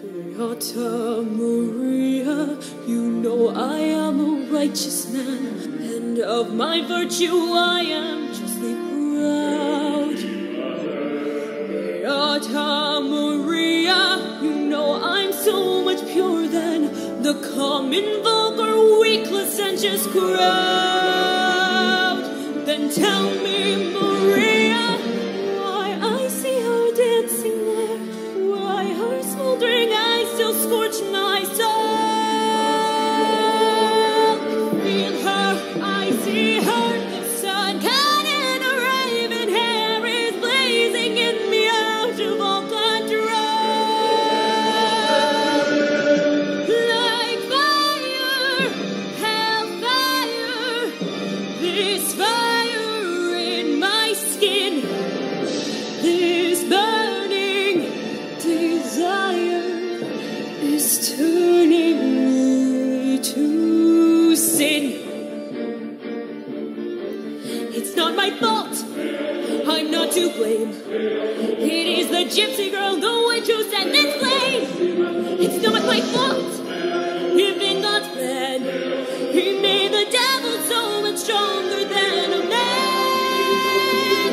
Beata Maria, you know I am a righteous man, and of my virtue I am justly proud. Beata Maria, you know I'm so much purer than the common, vulgar, weak, licentious crowd. Then tell me, Maria, why I see her dancing there, why her smoldering eyes still scorch my soul. Feel her, I see her, the sun cut in her raven hair is blazing in me out of all control. Like fire, hellfire, this fire in my skin, this burning desire is turning me to sin. It's not my fault, I'm not to blame. It is the gypsy girl, the witch who sent this flame. It's not my fault, if in God's plan He made the devil so much stronger than a man.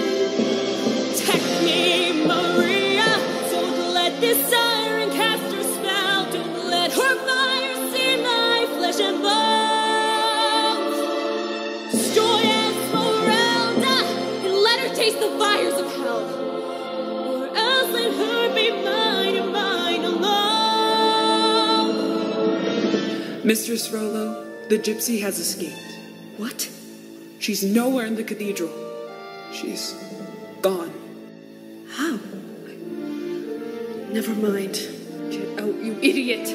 Take me, Maria, don't let this siren cast her spell. Don't let her fire see my flesh and bones. Destroy Esmeralda and let her taste the fires of hell, or else let her be mine and mine alone. Mistress Rollo, the gypsy has escaped. What? She's nowhere in the cathedral. She's gone. How? Never mind. Get out, you idiot!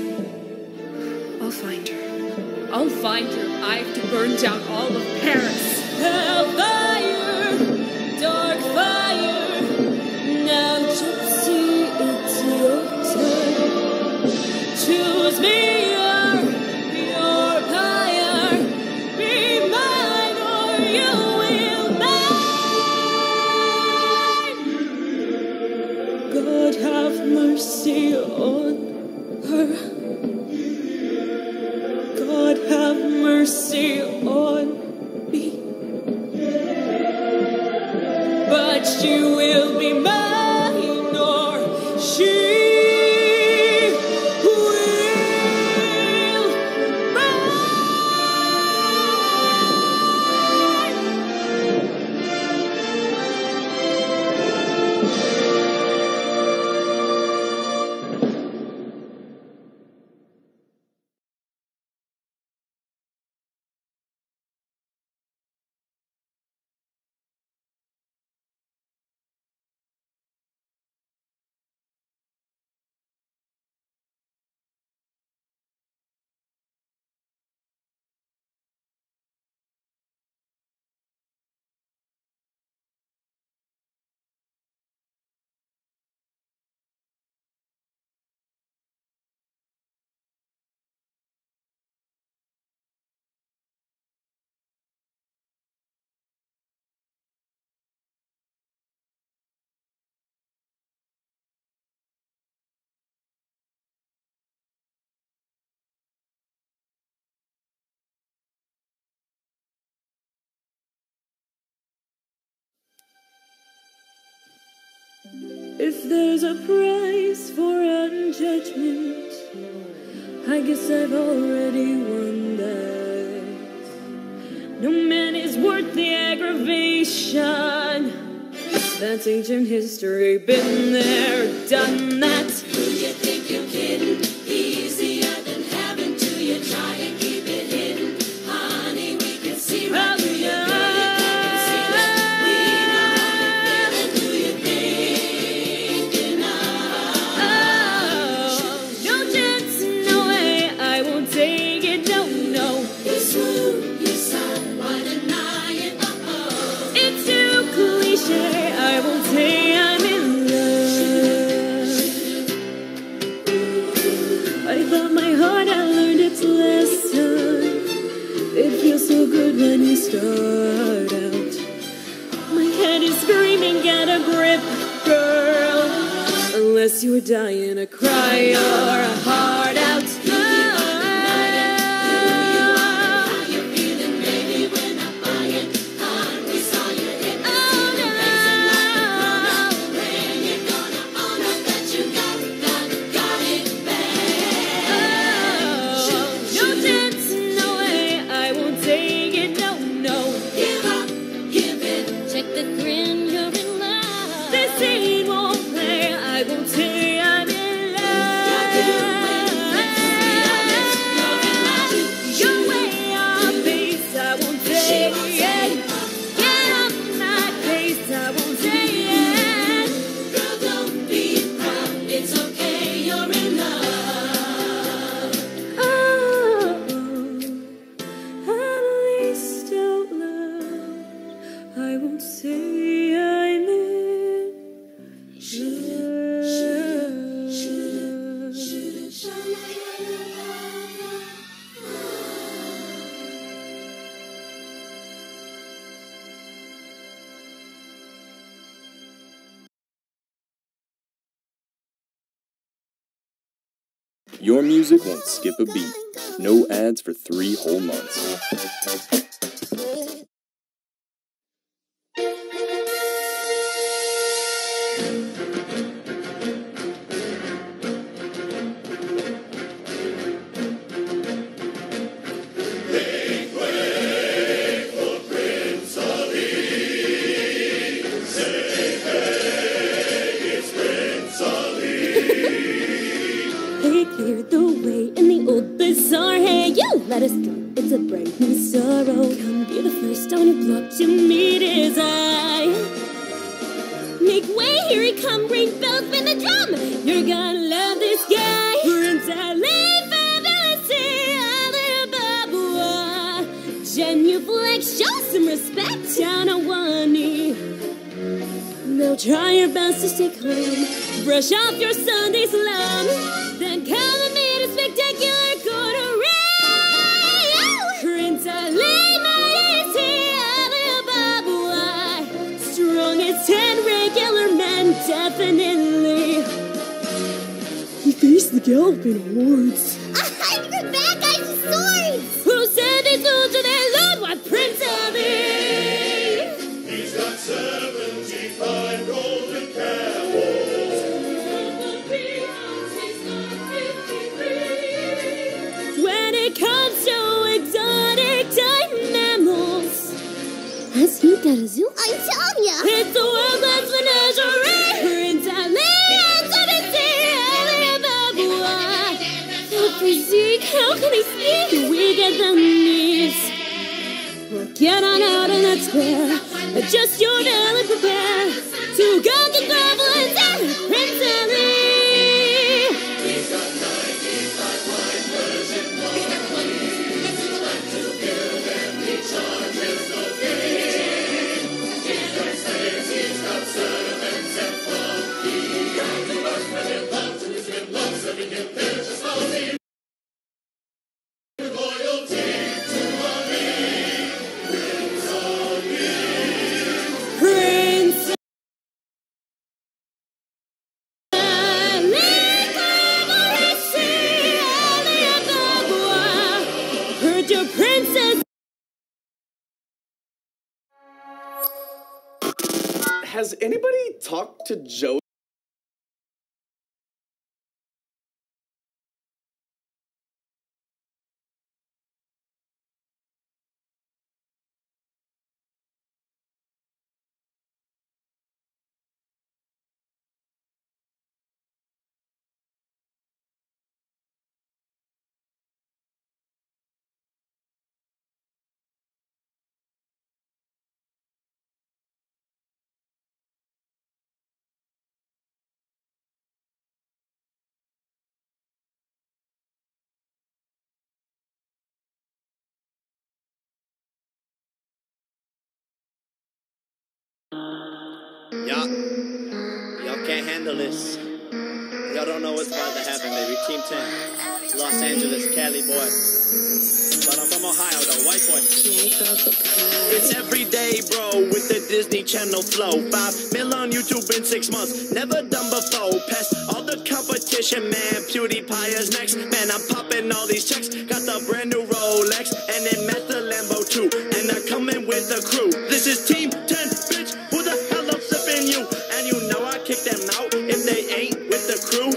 I'll find her. I'll find her. I have to burn down all of Paris. Hellfire, dark fire, now gypsy, it's your turn. Choose me or your pyre, be mine or you will burn. God have mercy on her. God have mercy on me. But she will be mine, or she will burn. If there's a price for unjudgment, I guess I've already won that. No man is worth the aggravation. That's ancient history, been there, done that. You think unless you're dying to cry or a heart out. Your music won't skip a beat. No ads for 3 whole months. Cleared the way in the old bazaar. Hey, you let us go. It's a bright new sorrow. Come be the first on your block to meet his eye. Make way, here he come. Ring bells, spin the drum. You're gonna love this guy. Prince Ali, fantasy, Alibaba. Genuflex, show some respect. Down on one knee. Now try your best to stay calm. Brush off your Sunday slum. Then come and meet a spectacular coterie. Prince Ali, mighty Alibaba. Strong as 10 regular men, definitely. He faced the galloping hordes. I'm the bad guys with swords. Who said they told you they loved what Prince Ali? He's got 75 golden camels. When it comes to exotic type mammals, has he got a zoo? I'm telling ya! It's a world-class menagerie! Prince Ali, Alibaba. The physique, how can he speak? We get the knees. Well, get on out in that square. Adjust your belly, prepare to go to goblins and Prince Ali. He's got 95 wine version monkeys. Time to kill them, he charges no gain. He's got slaves, he's got servants and flunkies. Down to earth with him, love to his him, love serving him, there's a salty. Loyalty to Ali. Prince Ali. Prince Ali, heard your princess. Has anybody talked to Joe? Y'all can't handle this. Y'all don't know what's about to happen, baby. Team 10, Los Angeles, Cali boy. But I'm from Ohio, though, white boy. It's every day everyday bro with the Disney Channel flow. 5 mil on YouTube in 6 months, never done before. Past all the competition, man. PewDiePie is next, man. I'm popping all these checks. Got the brand new Rolex, and then met the Lambo too. And they're coming with the crew. This is Team 10, bitch. Who the hell I'm flipping you? And you know I kick them out if they ain't with the crew.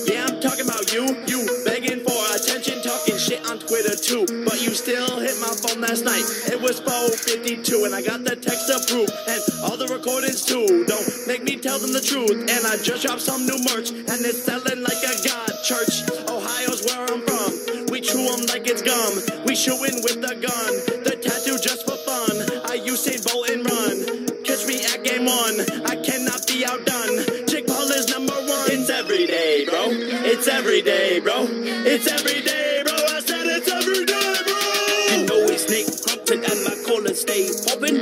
Yeah, I'm talking about you. You begging for attention, talking shit on Twitter too. But you still hit my phone last night. It was 4:52, and I got the text approved, and all the recordings too. Don't make me tell them the truth. And I just dropped some new merch, and it's selling like a god church. Ohio's where I'm from. We chew them like it's gum. We shooting with the gun. The tattoo just for fun. I Usain Bolt and run. Catch me at game 1. I cannot be outdone. Jake Paul is number 1. It's every day, bro. It's every day, bro. It's every day, bro. I said it's every day, bro. You know it's Nate Compton and my colon stay poppin'.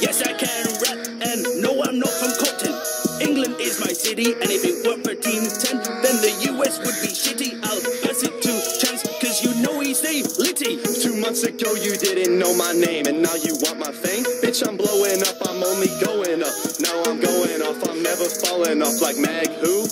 Yes, I can rap, and no, I'm not from Compton. England is my city, and if it weren't for Team 10, then the US would be shitty. I'll pass it to Chance, cause you know he's a litty. 2 months ago you didn't know my name, and now you want my fame? Bitch, I'm blowing up, I'm only going up. Now I'm going off, I'm never falling off like Mag who?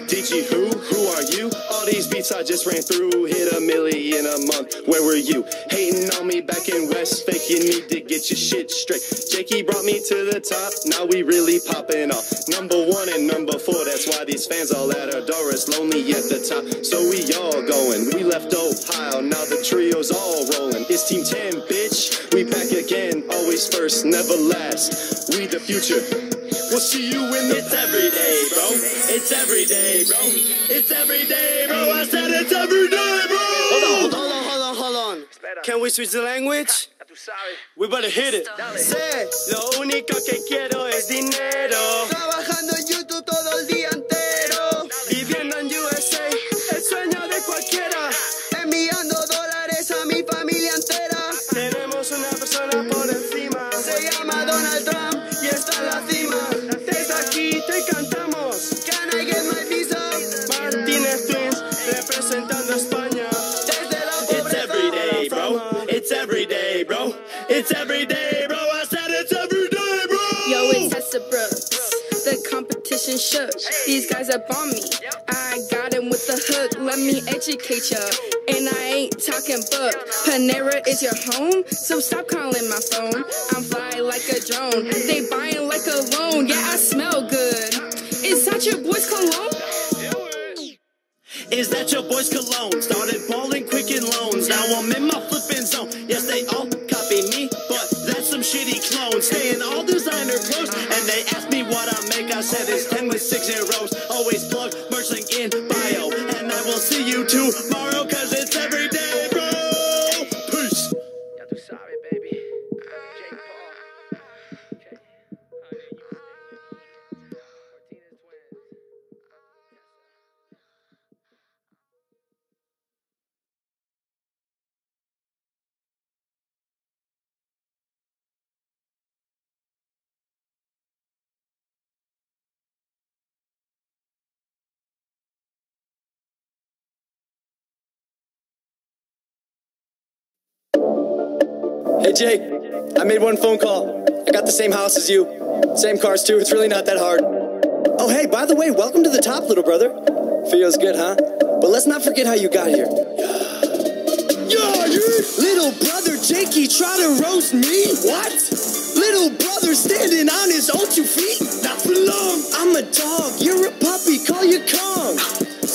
DG who? Who are you? All these beats I just ran through, hit a million a month. Where were you? Hating on me back in West, fake, you need to get your shit straight. Jakey brought me to the top, now we really popping off. Number 1 and number 4, that's why these fans all at our door is lonely at the top. So we all going, we left Ohio, now the trio's all rolling. It's Team 10, bitch, we back again, always first, never last. We the future. We'll see you in the. It's every day, bro. It's every day, bro. It's every day, bro. I said it's every day, bro. Hold on. Can we switch the language? We better hit it. Sé, lo único que quiero es dinero. Trabajando en YouTube todo el día entero. Viviendo en USA, el sueño de cualquiera. Enviando dólares a mi familia entera. Tenemos una persona por encima. Se llama Donald Trump y está en la cima. Desde aquí te cantamos. Can I get my visa? Martínez Twins representando a España. Desde la pobreza. It's every day, bro. It's every day, bro. It's every day, bro. I said it's every day, bro. Yo, it's Tessa Brooks. The competition shook. These guys up on me. I got him with the hook. Let me educate ya. And I ain't talking book. Panera is your home, so stop calling my phone. I'm fly like a drone. They buying like a loan. Yeah, I smell good. Is that your boy's cologne? Is that your boy's cologne? Started balling quick in loans. Now I'm in my flipping zone. Yes, they all copy me, but that's some shitty clone. Staying all designer clothes, and they asked me what I make. I said it's 10 with 6 zeros. Always plug merch link in bio, and I will see you tomorrow, cause it's every day, bro. Peace. Ya tú sabes, baby. Jake Paul. Hey Jake, I made one phone call. I got the same house as you. Same cars too, it's really not that hard. Oh hey, by the way, welcome to the top, little brother. Feels good, huh? But let's not forget how you got here. Yeah, little brother Jakey try to roast me? What? Little brother standing on his own 2 feet? Not for long. I'm a dog, you're a puppy, call you Kong.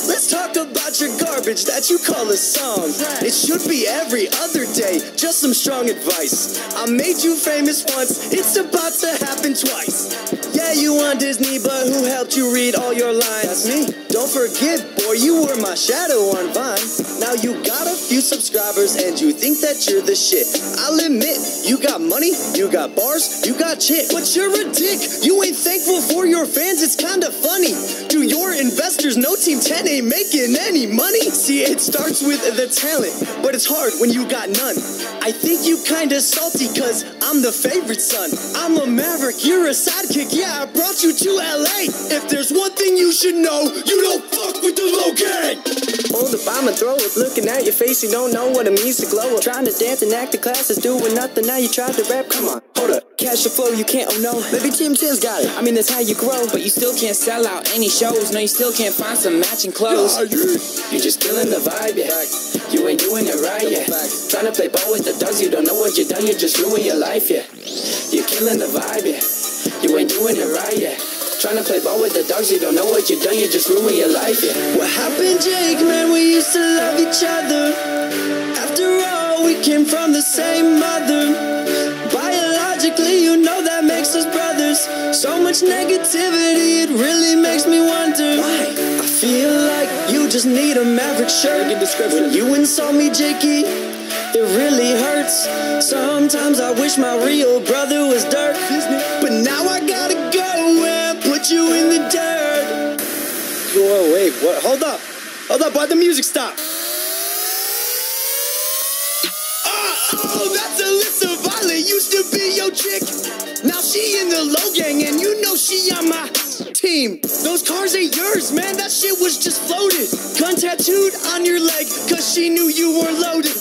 Let's talk about your garbage that you call a song. It should be every other day, just some strong advice. I made you famous once, it's about to happen twice. Yeah, you on Disney, but who helped you read all your lines? That's me. Don't forget, boy, you were my shadow on Vine. Now you got a few subscribers and you think that you're the shit. I'll admit, you got money, you got bars, you got chick. But you're a dick, you ain't thankful for your fans, it's kinda funny. Do your investors know Team 10 ain't making any money? See, it starts with the talent, but it's hard when you got none. I I think you kinda salty cause I'm the favorite son. I'm a maverick, you're a sidekick, yeah, I brought you to LA. If there's one thing you should know, you don't fuck with the low gang. Hold up, I'ma throw it. Looking at your face, you don't know what it means to glow up. Trying to dance and act the classes, doing nothing, now you tried to rap, come on. Hold up, catch the flow, you can't, oh no. Maybe Team 10's got it, I mean that's how you grow. But you still can't sell out any shows, no you still can't find some matching clothes. You're just killing the vibe, yeah. You ain't doing it right, yeah. Trying to play ball with the dogs, you don't know what you done, you just ruin your life, yeah. You're killing the vibe, yeah. You ain't doing it right, yeah. Trying to play ball with the dogs, you don't know what you done, you just ruin your life, yeah. What happened, Jake, man, we used to love each other. After all, we came from the same mother. Biologically, you know that makes us brothers. So much negativity, it really makes me wonder why. I feel like you just need a maverick shirt. When you insult me, Jakey, it really hurts. Sometimes I wish my real brother was Dirk, but now I gotta go and put you in the dirt. Whoa, wait, what? Hold up, why'd the music stop? Oh, that's Alyssa Violet, used to be your chick. Now she in the low gang, and you know she on my team. Those cars ain't yours, man, that shit was just floated. Gun tattooed on your leg, cause she knew you were loaded.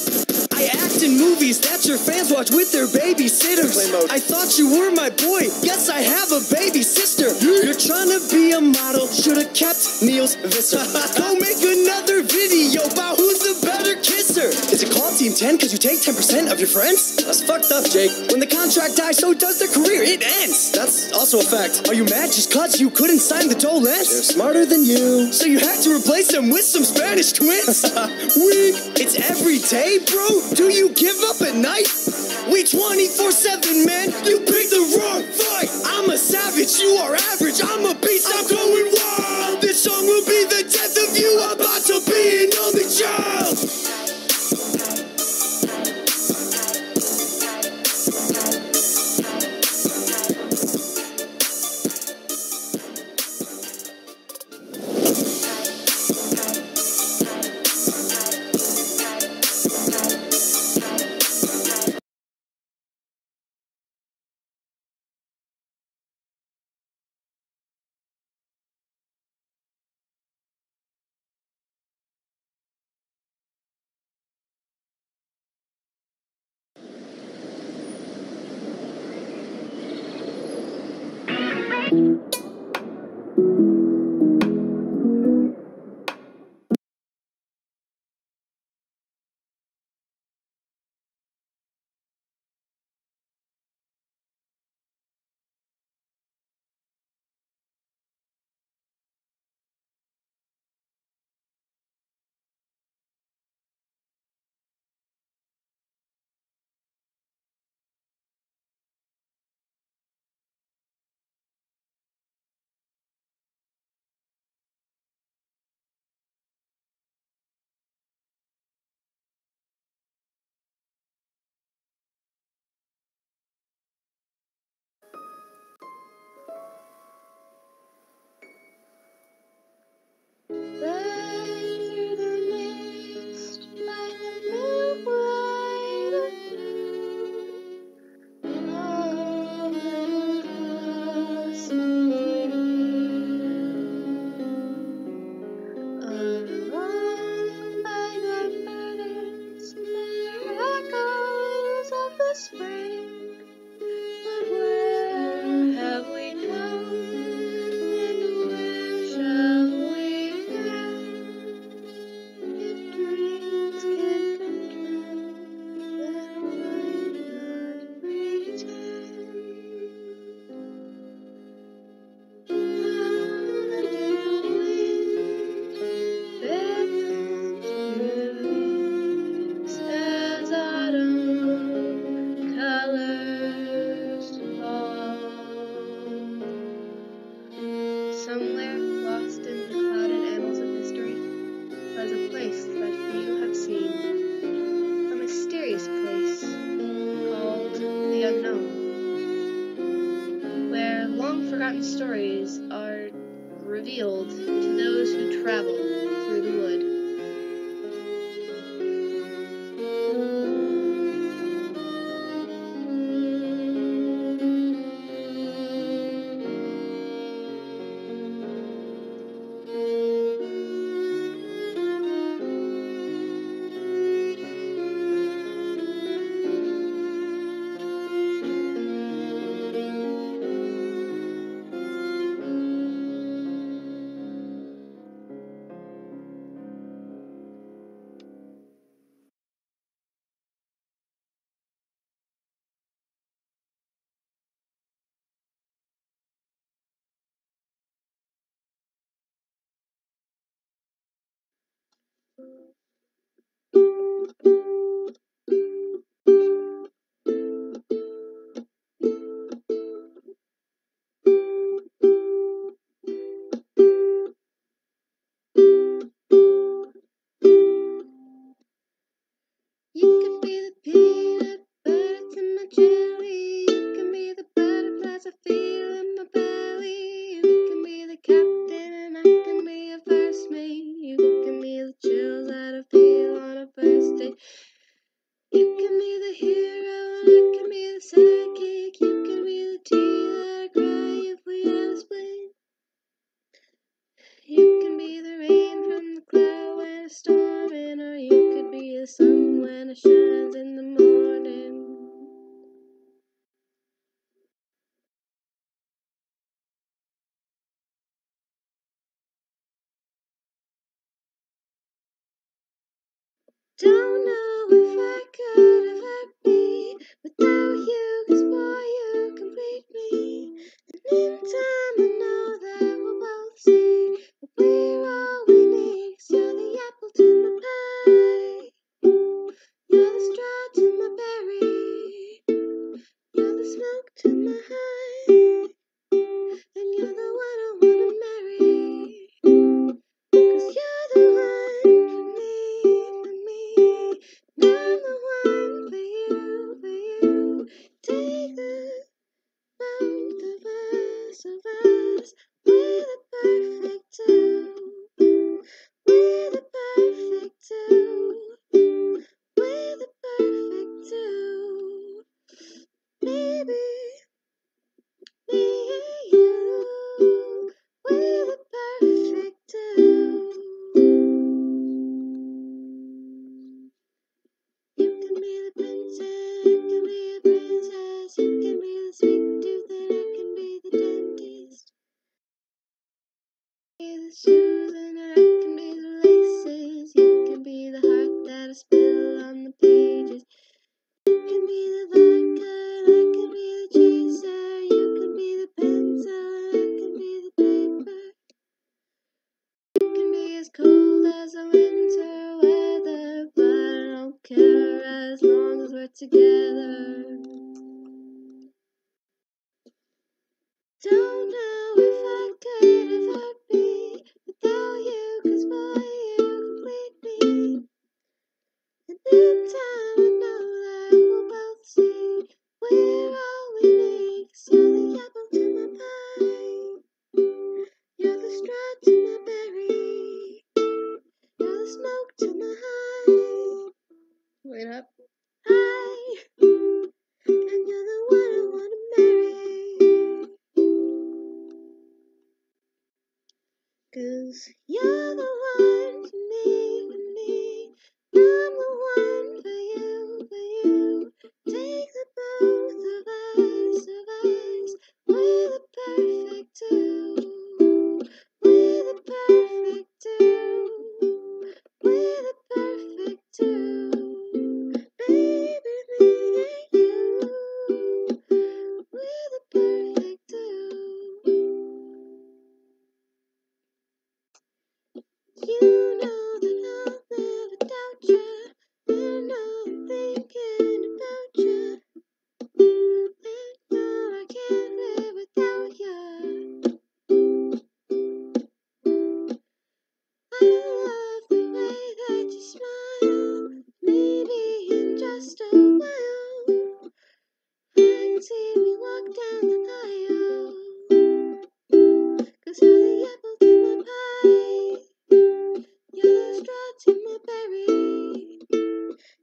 I act in movies that your fans watch with their babysitters. I thought you were my boy, yes I have a baby sister. You're trying to be a model, should've kept Niels Visser. Go make another video about who's the better kisser. Is it called Team 10 cause you take 10% of your friends? That's fucked up, Jake. When the contract dies, so does their career, it ends. That's also a fact. Are you mad just cause you couldn't sign the Dolans? They're smarter than you, so you had to replace them with some Spanish twins? Weak. It's every day, bro. Do you give up at night? We 24/7, man. You picked the wrong fight. I'm a savage, you are average. I'm a beast, I'm going wild. This song will be the death of you. About to be an only child. forgotten stories are revealed to those who travel through the wood. You can be the peanut butter to my jelly. You can be the butterflies I feel in my belly. You can be the captain and I can be a first mate. You can be the chills that I feel on a first date. You can be the hero and I can be the sidekick. You can be the tea that I cry if we ever split. You can be the rain from the cloud when it's storming, or you could be the sun when it shines in the morning. Don't know if I could ever be without you, 'cause boy, you complete me. And in time I know that we'll both see that we're all we need, 'cause you're the apple to my pie. You're the straw to my berry. You're the smoke to my high. And you're the one I wanna marry. 'Cause you're the one for me. And I'm the one for you. Take the both of us. We're the perfect two. We're the perfect two. We're the perfect two. Baby, me and you. We're the perfect two. You can be the princess, I can be a princess. You can be the sweet tooth and I can be the dentist. Be the shoes and I can be the laces. You can be the heart that I spill on the pages. You can be the vodka and I can be the chaser. You can be the pencil and I can be the paper. You can be as cold as the winter weather, but I don't care as long as we're together. Don't know if I could ever be without you, 'cause boy, you complete me. And in time I know that we'll both see we're all we need, 'cause you're the apple to my pie. You're the straw to my berry. You're the smoke to my high. Wait up. High. And you're the one I wanna marry. 'Cause you're the one for me. I'm the one for you. Take the both of us. We're the perfect two. We're the perfect two. We're the perfect two. Baby, me and you. We're the perfect two. You know that I'll never doubt you. I know I'm thinking about you. I know I can't live without you. I love the way that you smile. Maybe in just a while I can see we walk down the aisle. 'Cause you're the apple to my pie. You're the straw to my berry.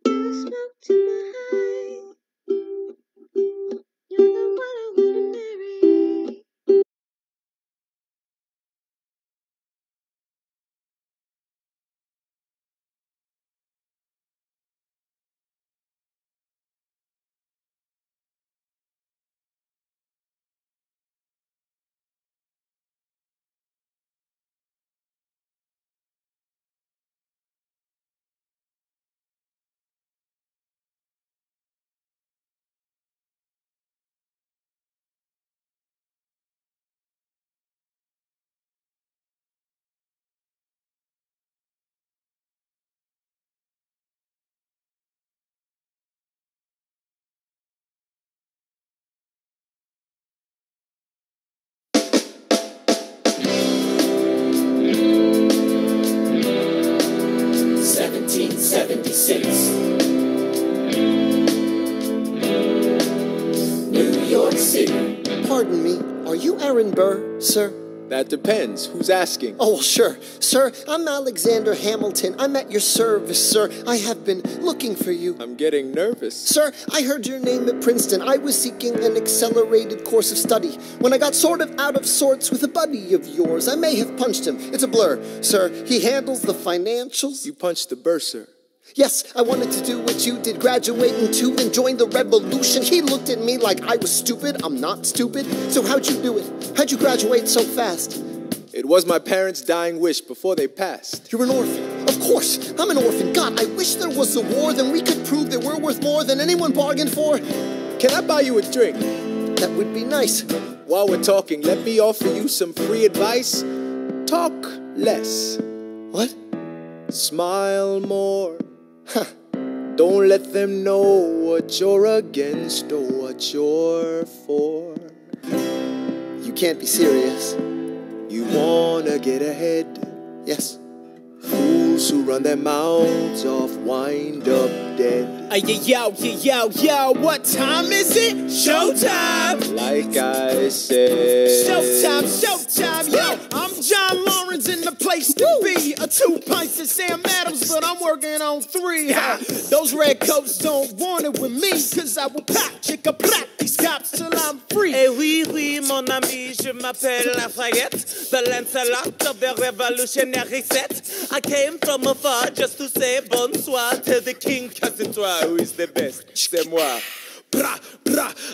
You're the smoke to my high. You're the one I wanna marry. Pardon me, are you Aaron Burr, sir? That depends. Who's asking? Oh, well, sure. Sir, I'm Alexander Hamilton. I'm at your service, sir. I have been looking for you. I'm getting nervous. Sir, I heard your name at Princeton. I was seeking an accelerated course of study. When I got sort of out of sorts with a buddy of yours, I may have punched him. It's a blur. Sir, he handles the financials. You punched the bursar. Yes, I wanted to do what you did, graduate in 2 and join the revolution. He looked at me like I was stupid. I'm not stupid. So how'd you do it? How'd you graduate so fast? It was my parents' dying wish before they passed. You're an orphan. Of course, I'm an orphan. God, I wish there was a war, then we could prove that we're worth more than anyone bargained for. Can I buy you a drink? That would be nice. While we're talking, let me offer you some free advice. Talk less. What? Smile more. Don't let them know what you're against or what you're for. You can't be serious. You wanna get ahead. Yes. Fools who run their mouths off wind up dead. Yo, what time is it? Showtime! Like I said. Showtime, yo! I'm John Lawrence in the place to be. 2 pints of Sam Adams, but I'm working on 3. Those red coats don't want it with me, cause I will pop, chick-a-plop these cops till I'm free. Eh oui, mon ami, je m'appelle Lafayette, the Lancelot of the revolutionary set. I came from afar just to say bonsoir to the king, cause it's who is the best, c'est moi. Brah,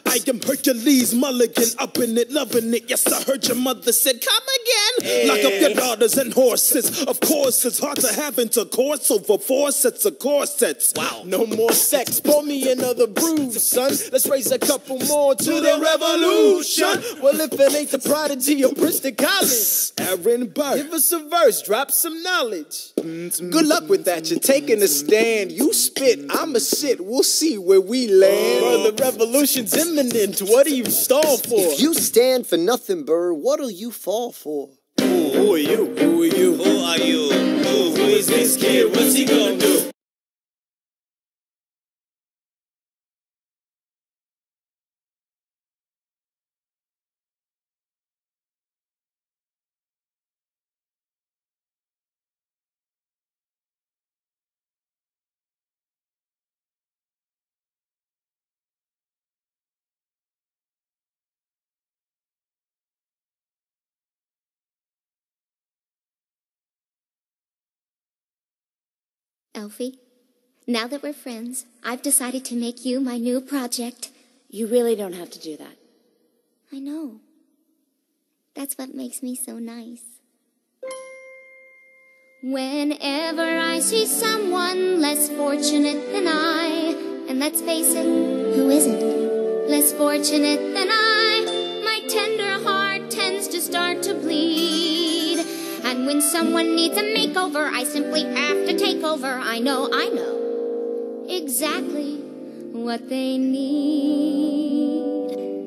I am Hercules Mulligan, up in it, loving it. Yes, I heard your mother said, come again. Hey. Lock up your daughters and horses. Of course, it's hard to have intercourse over 4 sets of corsets. Wow. No more sex, pour me another brew, son. Let's raise a couple more to the revolution. Well, if it ain't the prodigy of Princeton College, Aaron Burr, give us a verse, drop some knowledge. Good luck with that, you're taking a stand. You spit, I'ma sit, we'll see where we land. The revolution's imminent. What do you stall for? If you stand for nothing, Burr, what'll you fall for? Who are you? Who are you? Who are you? Who is this kid? What's he gonna do? Elfie, now that we're friends, I've decided to make you my new project. You really don't have to do that. I know. That's what makes me so nice. Whenever I see someone less fortunate than I, and let's face it, who isn't less fortunate than I, my tender heart tends to start to bleed. And when someone needs a makeover, I simply have to take over. I know exactly what they need.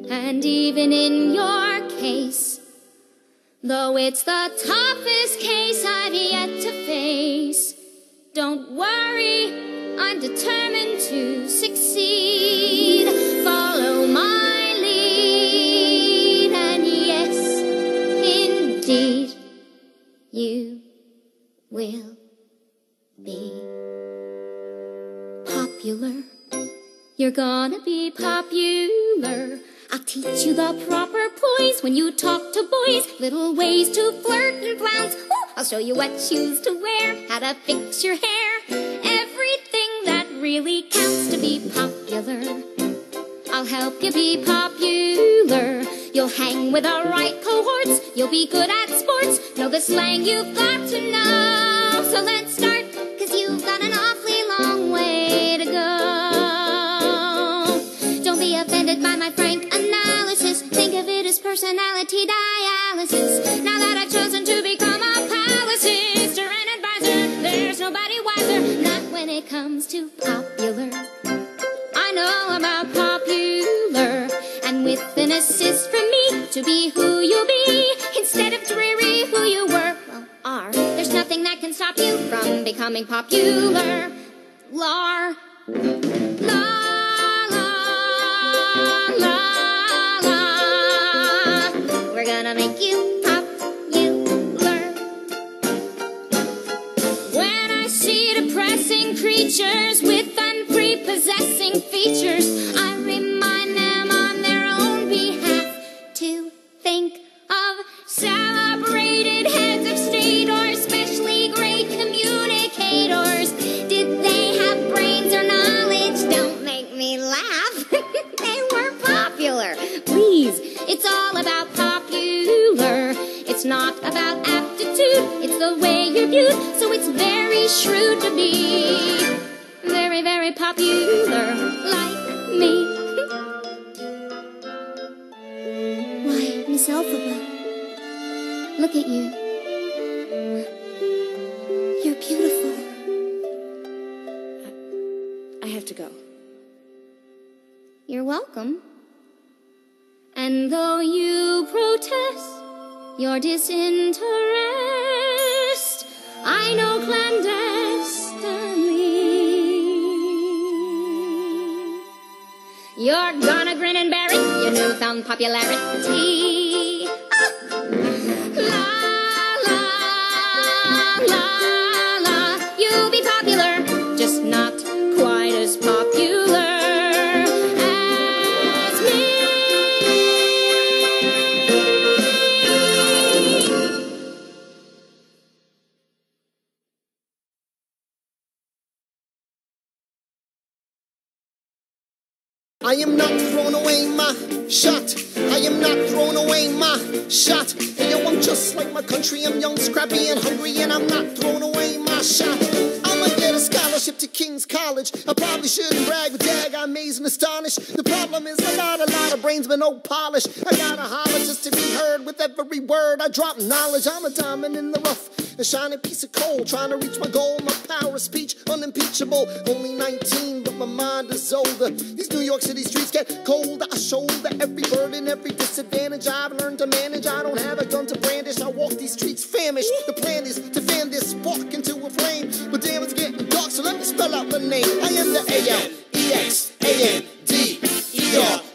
And even in your case, though it's the toughest case I've yet to face, don't worry, I'm determined to succeed. Follow my lead, and yes, indeed, you will be popular. You're gonna be popular. I'll teach you the proper poise when you talk to boys, little ways to flirt and flounce. Ooh, I'll show you what shoes to wear, how to fix your hair, everything that really counts to be popular. I'll help you be popular. You'll hang with the right cohorts, you'll be good at sports, know the slang you've got to know. So let's start, 'cause you've got an awfully long way to go. Don't be offended by my frank analysis, think of it as personality dialysis. Now that I've chosen to become a palimpsest or an advisor, there's nobody wiser, not when it comes to popular. I know about popular, and with an assist from me to be who you'll be, instead of dreary who you were, well, are. There's nothing that can stop you from becoming popular. Lar, la, la, la, la. It's all about popular. It's not about aptitude. It's the way you're viewed. So it's very shrewd to be very, very popular like me. Why, Miss Elphaba, look at you. You're beautiful. I have to go. You're welcome. And though you protest your disinterest, I know clandestinely you're gonna grin and bear it, your newfound popularity. La, la, la, la. You'll be popular, just not quite as popular as me. I am not throwing away my shot. I am not throwing away my shot. Hey, yo, I'm just like my country. I'm young, scrappy, and hungry, and I'm not throwing away my shot. I'ma get a scholarship to King's College. I probably shouldn't brag, but dag, I'm amazed and astonished. The problem is I got a lot of brains, but no polish. I gotta holler just to be heard with every word. I drop knowledge. I'm a diamond in the rough, a shining piece of coal, trying to reach my goal. My power of speech, unimpeachable. Only 19, but my mind is older. These New York City streets get colder. I shoulder every burden, every disadvantage I've learned to manage. I don't have a gun to brandish. I walk these streets famished. The plan is to fan this spark into a flame. But damn, it's getting dark, so let me spell out the name. I am the A-L-E-X-A-N-D-E-R.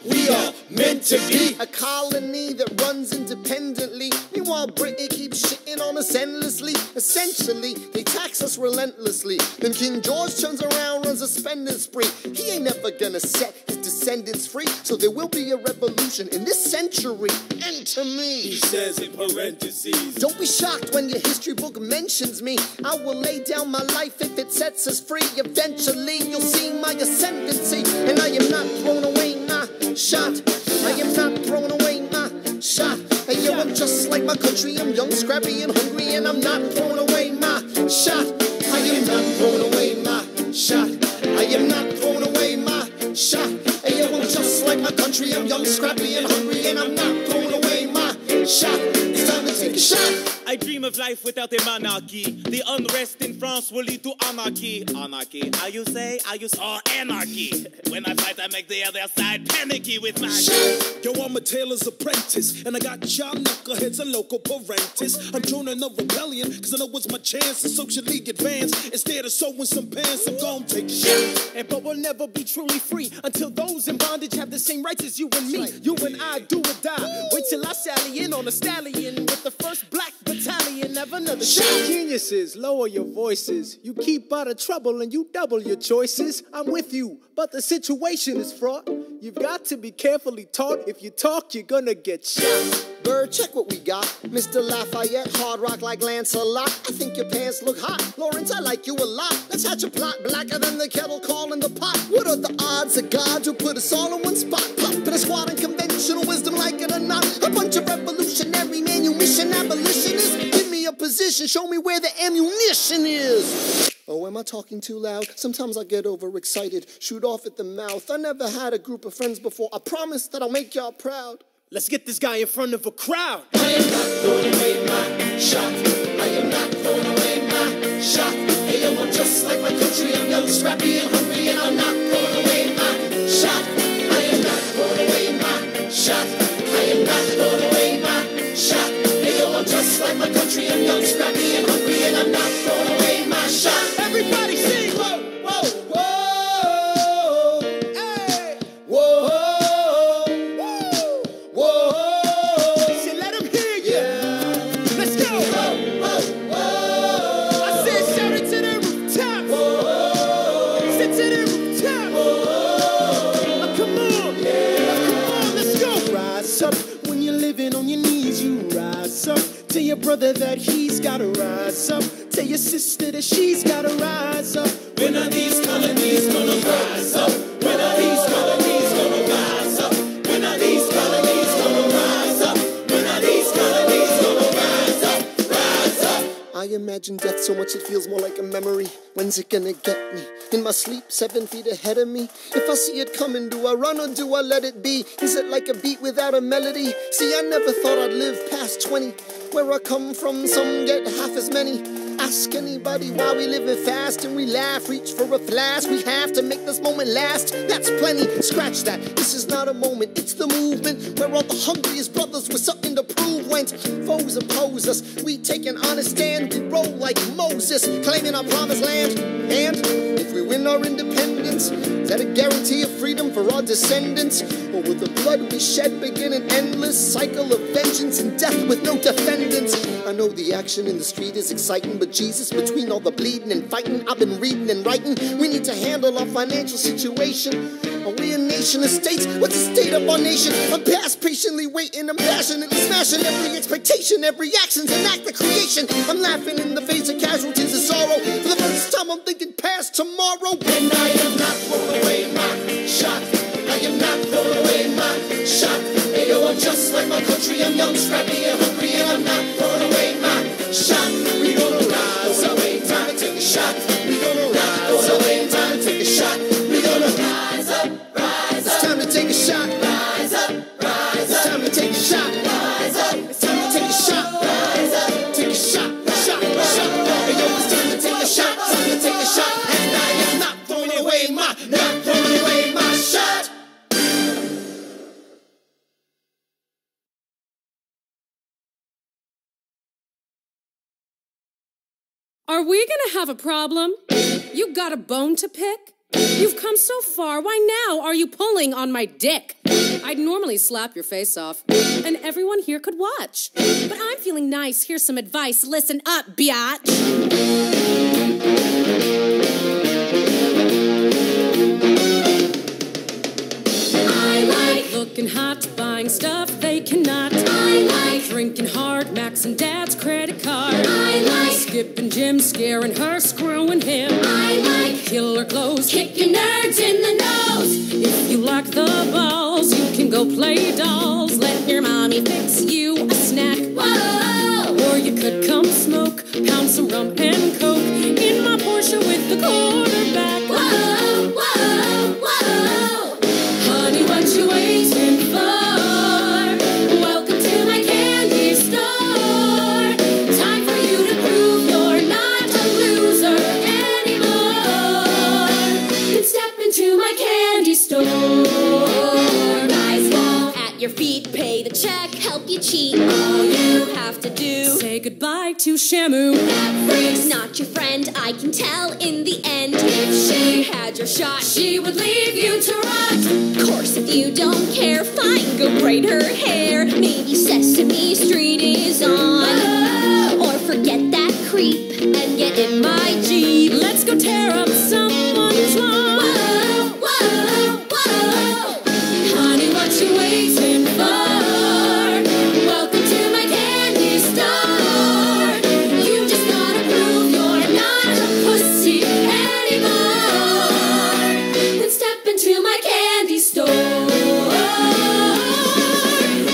We are meant to be a colony that runs independently. Meanwhile, Britain keeps shitting on us endlessly. Essentially, they tax us relentlessly. Then King George turns around, runs a spending spree. He ain't never gonna set his descendants free. So there will be a revolution in this century. Enter me. He says in parentheses. Don't be shocked when your history book mentions me. I will lay down my life if it sets us free. Eventually, you'll see my ascendancy. And I am not throwing away my shot. I am not throwing away my shot. Hey, yo, I'm just like my country. I'm young, scrappy, and hungry, and I'm not throwing away my shot. I am not throwing away my shot. I am not throwing away my shot. Hey, yo, I'm just like my country. I'm young, scrappy, and hungry, and I'm not throwing away my shot. It's time to take a shot. I dream of life without a monarchy. The unrest in France will lead to anarchy. Anarchy, how you say? Or anarchy. When I fight, I make the other side panicky with my shit. Yo, I'm a tailor's apprentice, and I got y'all knuckleheads and local parentis. I'm joining a rebellion, cause I know it's my chance to socially advance. Instead of sewing some pants, I'm gonna take a shit. And but we'll never be truly free until those in bondage have the same rights as you and me. Right. You and I do or die. Wait till I sally in on a stallion with the first black battalion. Never another shot. Geniuses, lower your voices. You keep out of trouble and you double your choices. I'm with you, but the situation is fraught. You've got to be carefully taught. If you talk, you're gonna get shot. Bird, check what we got. Mr. Lafayette, hard rock like Lancelot. I think your pants look hot. Lawrence, I like you a lot. Let's hatch a plot blacker than the kettle calling the pot. What are the odds of God who put us all in one spot? Pop in a squad and conventional wisdom like it or not. A bunch of revolutionary manumission abolitionists. Give me a position, show me where the ammunition is. Oh, am I talking too loud? Sometimes I get overexcited, shoot off at the mouth. I never had a group of friends before. I promise that I'll make y'all proud. Let's get this guy in front of a crowd. I am not throwing away my shot. I am not throwing away my shot. Hey, yo, I'm just like my country. I'm young, scrappy, and hungry, and I'm not throwing away my shot. I am not throwing away my shot. I am not throwing away my shot. Hey, yo, I'm just like my country. I'm young, scrappy, and hungry, and I'm not throwing away my shot. Everybody sing. Whoa, whoa, whoa. Hey. Whoa. Tell your brother that he's gotta rise up. Tell your sister that she's gotta rise up. When are these colonies gonna rise up? When are these colonies gonna rise up? When are these colonies gonna rise up? imagine death so much it feels more like a memory. When's it gonna get me? In my sleep, 7 feet ahead of me. If I see it coming, do I run or do I let it be? Is it like a beat without a melody? See, I never thought I'd live past 20. Where I come from, some get half as many. Ask anybody why we living fast and we laugh, reach for a flask. We have to make this moment last. That's plenty, scratch that. This is not a moment, it's the movement. Where all the hungriest brothers with something to prove went. Foes oppose us, we take an honest stand. We roll like Moses, claiming our promised land. And if we win our independence, is that a guarantee of freedom for our descendants? Or will the blood we shed begin an endless cycle of vengeance and death with no defendants? I know the action in the street is exciting, but Jesus, between all the bleeding and fighting I've been reading and writing, we need to handle our financial situation. Are we a nation of states? What's the state of our nation? I'm past patiently waiting, I'm passionately smashing every expectation, every action's an act of creation. I'm laughing in the face of casualties of sorrow. For the first time I'm thinking past tomorrow. And I am not throwing away my shot. I am not throwing away my shot. Hey yo, I'm just like my country, I'm young, scrappy and hungry, and I'm not throwing away my shot. We gonna rise up, time to take a shot. We gonna rise up, time to take a shot. We gonna rise up, rise up. It's time to take a shot. Rise up, rise up. It's time to take a shot. Rise up. It's time to take a shot. Rise up. Take a shot, shot, shot. Hey yo, it's time to take a shot. Time to take a shot. And I am not throwing away my shot. Are we gonna have a problem? You got a bone to pick? You've come so far, why now are you pulling on my dick? I'd normally slap your face off, and everyone here could watch. But I'm feeling nice, here's some advice, listen up, biatch. I like looking hot, buying stuff they cannot. I like drinking hard, maxing dad's credit card. I like skipping gym, scaring her, screwing him. I like killer clothes, kicking nerds in the nose. If you like the balls, you can go play dolls. Let your mommy fix you a snack. Whoa! Or you could come smoke, pound some rum and coke in my Porsche with the quarterback. Whoa, whoa, whoa! Honey, what you waiting for? Welcome to my candy store. Time for you to prove you're not a loser anymore. Then step into my candy store. Guys fall at your feet, pay the check, help you cheat. All you have to do, say goodbye to Shamu. That freak's not your friend, I can tell in the end. If she had your shot, she would leave you to rot. Course, if you don't care, fine, go braid her hair. Maybe Sesame Street is on. Or forget that creep and get in my Jeep. Let's go tear up someone's lawn. Whoa, whoa, whoa. Honey, what you waiting for? Welcome to my candy store. You just gotta prove you're not a pussy anymore. Then step into my candy store.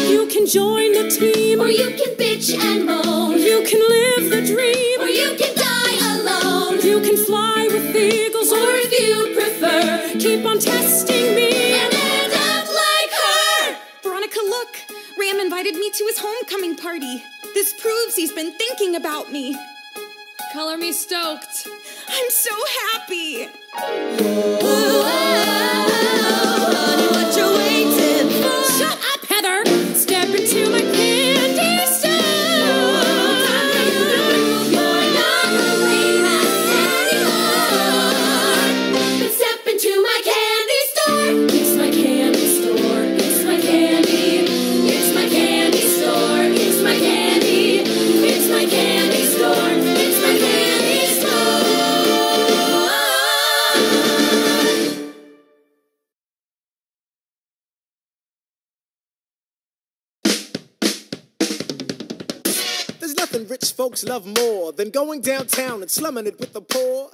You can join the team, or you can bitch and moan. You can live the dream, or you can die alone. You can fly with eagles, or if you prefer, keep on testing me and end up like her. Veronica, look! Ram invited me to his homecoming party. This proves he's been thinking about me. Color me stoked. I'm so happy. Honey, what you waiting for? Shut up, Heather! Step into my candy store. You're not hungry anymore. Then step into my candy store. It's my candy store. It's my candy. It's my candy store. It's my candy. It's my candy store. It's my candy store. There's nothing rich folks love more than going downtown and slumming it with the poor.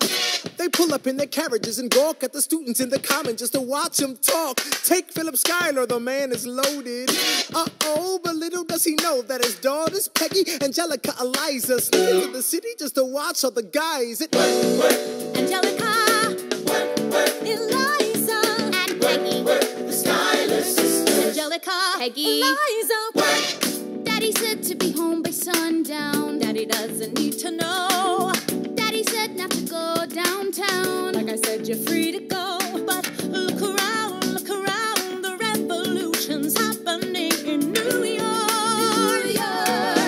They pull up in their carriages and gawk at the students in the common just to watch them talk. Take Philip Schuyler, the man is loaded. Uh-oh, but little does he know that his daughters, Peggy, Angelica, Eliza, sneak into the city just to watch all the guys. Angelica, Eliza, and Peggy, the Schuyler sisters. Angelica, Peggy, Eliza, Daddy said to be home by sundown. Daddy doesn't need to know. Daddy said not to go downtown. Like I said, you're free to go. But look around, the revolution's happening in New York.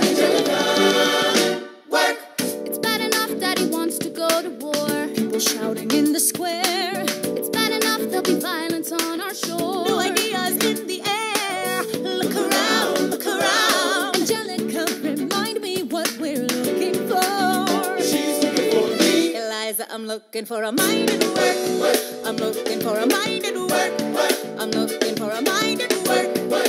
Angelica, work. It's bad enough Daddy wants to go to war. People shouting in the square. It's bad enough there'll be violence on our shore. New ideas in the air. Look around. Angelica, remind me what we're looking for. She's looking for me. Eliza, I'm looking for a mind at work. I'm looking for a mind at work. I'm looking for a mind at work. Whoa,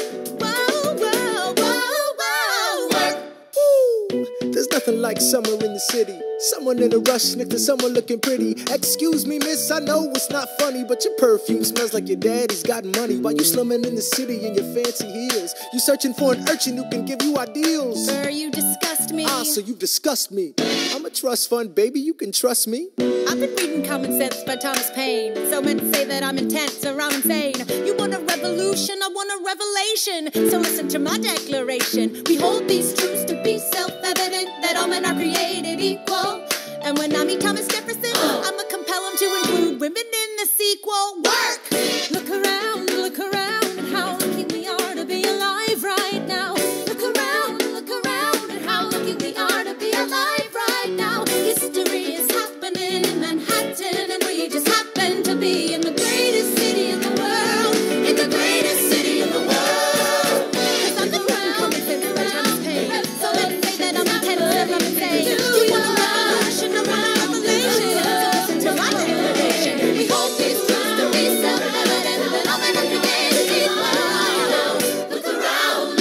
whoa, whoa, whoa. Work. Ooh, there's nothing like summer in the city. Someone in a rush next to someone looking pretty. Excuse me, miss, I know it's not funny, but your perfume smells like your daddy's got money. While you slumming in the city in your fancy heels, you searching for an urchin who can give you ideals. Sir, you disgust me. Ah, so you disgust me. I'm a trust fund, baby, you can trust me. I've been reading Common Sense by Thomas Paine. So men say that I'm intense or I'm insane. You want a revolution, I want a revelation. So listen to my declaration. We hold these truths to be self-evident, that all men are created equal. And when I meet Thomas Jefferson, I'ma compel him to include women in the sequel. Work! Look around at how lucky we are to be alive right now. Look around at how lucky we are to be alive right now. History is happening in Manhattan, and we just happen to be in the greatest city in the world. In the greatest city in the world. 'Cause I'm the Common Sense by Thomas Paine. So let's say that I'm intense and I'm insane. You want a revolution, I want a revelation. Listen to my declaration. We hold these truths to be self-evident, that all men are created equal. Look around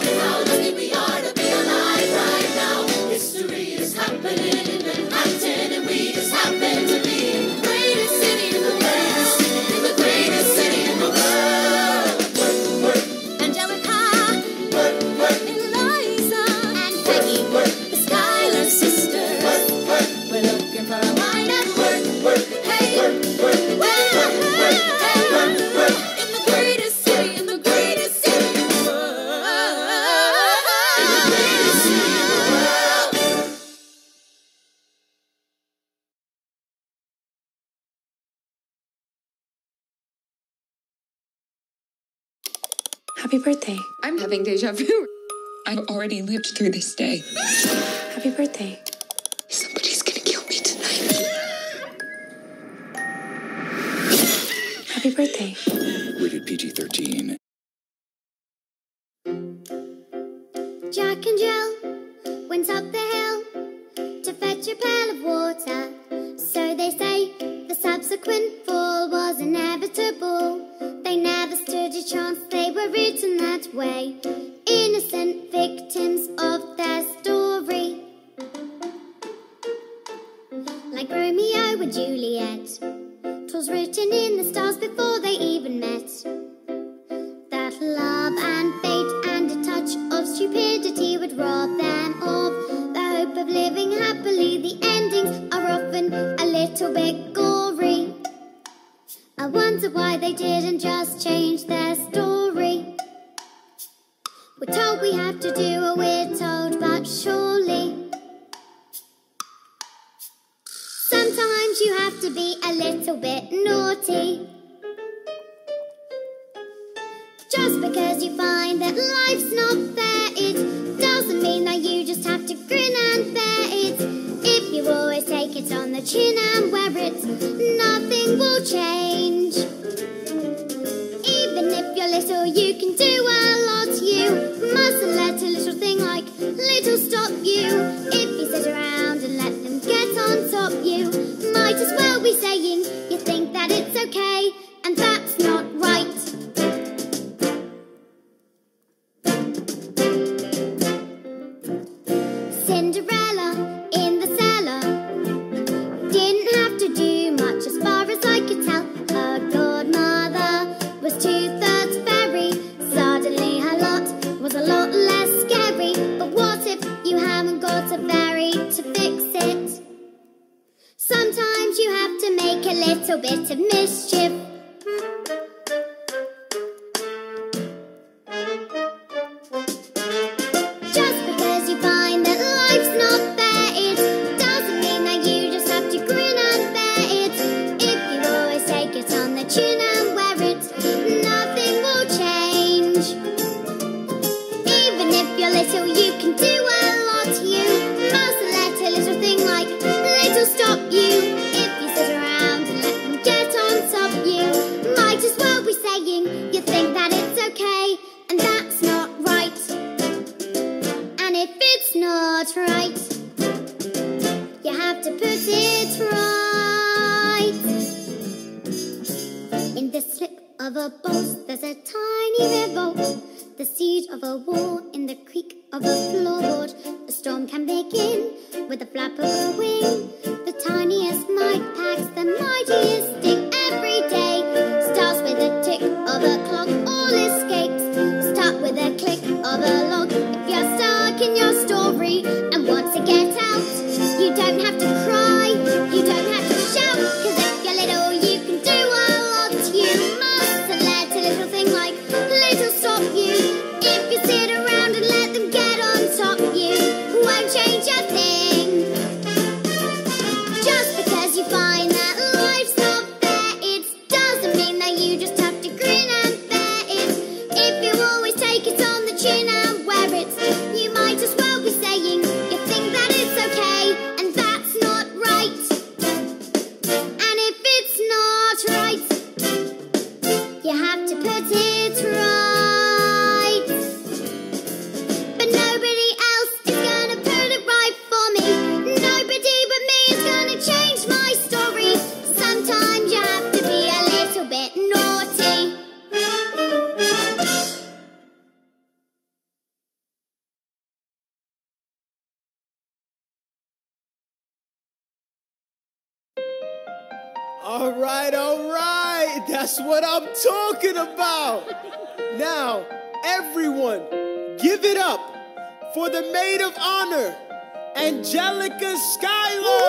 at how lucky we are to be alive right now. History is happening in Manhattan, and we just happen to be in the greatest city in the world. In the greatest city in the world. Angelica, Eliza, and Peggy, the Schuyler sisters. We're looking for a mind at work. Hey, in the greatest city in the greatest city in the world. In the greatest city in the world. Happy birthday. I'm having deja vu. I've already lived through this day. Happy birthday. Somebody's gonna kill me tonight. Happy birthday. Rated PG-13. Jack and Jill went up the hill to fetch a pail of water. So they say the subsequent fall was inevitable. They never stood a chance, they were written that way. Innocent victims of their story. Like Romeo and Juliet. 'Twas written in the stars before they even met. That love and fate and a touch of stupidity would rob them of the hope of living happily. The endings are often a little bit gory. I wonder why they didn't just change their story. We're told we have to do what we're told, but surely sometimes you have to be a little bit naughty. Just because you find that life's not fair, it doesn't mean that you just have to grin and bear it. If you always take it on the chin and wear it, nothing will change. Even if you're little, you can do a lot. You mustn't let a little thing like little stop you. If you sit around and let them get on top, you might as well be saying you think that it's okay, and that's not right. felt the siege of a war in the creak of a floorboard. A storm can begin with a flap of a wing. The tiniest mite packs the mightiest stick every day. Starts with a tick of a clock, all escapes. Start with a click of a log. If you're stuck in your story and want to get out, you don't have to cry, you don't have to shout, 'cause if you're little you can do a lot. You mustn't let a little thing like little stop you. If you sit around and let them get on top, you won't change a thing. Just because you find that life's not fair, it doesn't mean that you just have to grin and bear it. If you always take it on the chin and wear it, you might as well be saying you think that it's okay, and that's not right. And if it's not right, you have to put it right. But nobody else is gonna put it right for me. Nobody but me is gonna change my story. Sometimes you have to be a little bit naughty. All right. That's what I'm talking about. Now, everyone, give it up for the maid of honor, Angelica Schuyler.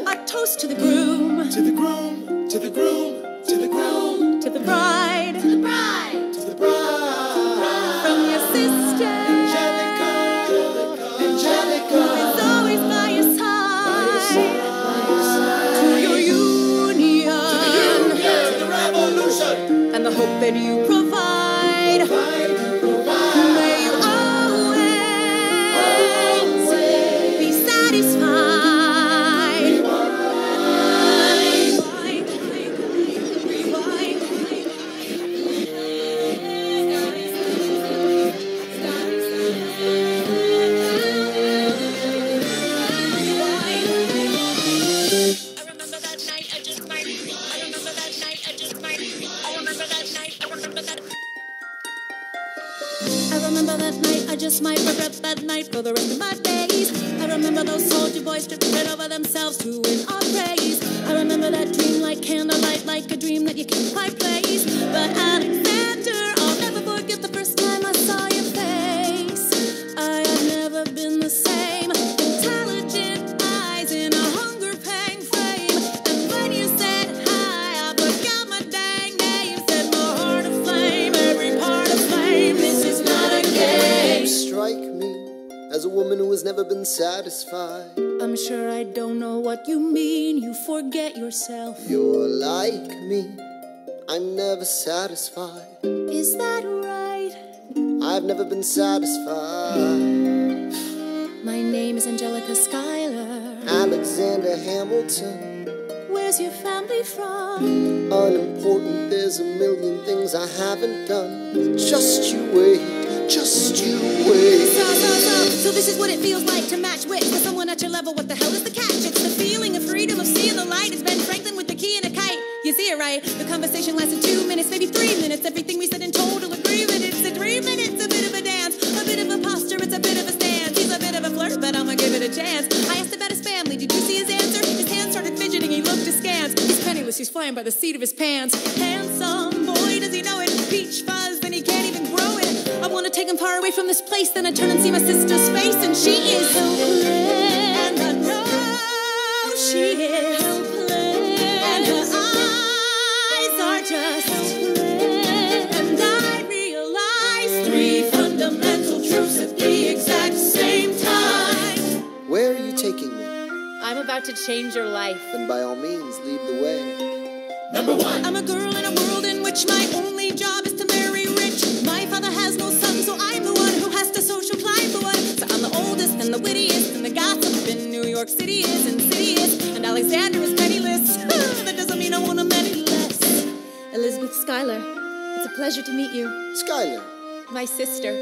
A toast to the groom. To the groom, to the groom, to the groom. To the bride. To the bride. To the bride. From your sister. Angelica. Who is always by your side. To your union. To the revolution. And the hope that you provide. May you always be satisfied. I remember that night, I just might regret that night for the rest of my days. I remember those soldier boys stripping right over themselves to win our praise. I remember that dream like candlelight, like a dream that you can't quite place. But Alexander, I'll never forget the first time I saw your face. I have never been the same. Intelligent eyes in a hunger pang frame. And when you said hi, I forgot my dang name. Set my heart aflame, every part aflame. This is not a game. You strike me as a woman who has never been satisfied. I'm sure I don't know what you mean. You forget yourself. You're like me, I'm never satisfied. Is that right? I've never been satisfied. My name is Angelica Schuyler. Alexander Hamilton. Where's your family from? Unimportant, there's a million things I haven't done. Just you wait, just you wait. So this is what it feels like to match wits with someone at your level. What the hell is the catch? It's the feeling of freedom, of seeing the light. It's Ben Franklin with the key and a kite. You see it right? The conversation lasted 2 minutes, maybe 3 minutes. Everything we said in total agreement. It's a 3 minutes, a bit of a dance, a bit of a posture, it's a bit of a stance. He's a bit of a flirt, but I'ma give it a chance. I asked about his family, did you see his answer? His hands started fidgeting, he looked askance. He's penniless, he's flying by the seat of his pants. Handsome, boy, does he know it? Peach fuzz, and he can't even grow it. I wanna take him far away from this place, then I turn and see my sister's face, and she is helpless. And I know she is helpless. And her eyes are just helpless. And I realize 3 fundamental truths at the exact same time. Where are you taking me? I'm about to change your life. Then by all means, lead the way. Number 1. I'm a girl in a world in which my only job is to marry rich. My father has no son, so I'm the one who has to social climb the one. So I'm the oldest and the wittiest, and the gossip in New York City is insidious. And Alexander is penniless. That doesn't mean I want him any less. Elizabeth Schuyler, it's a pleasure to meet you. Schuyler. My sister.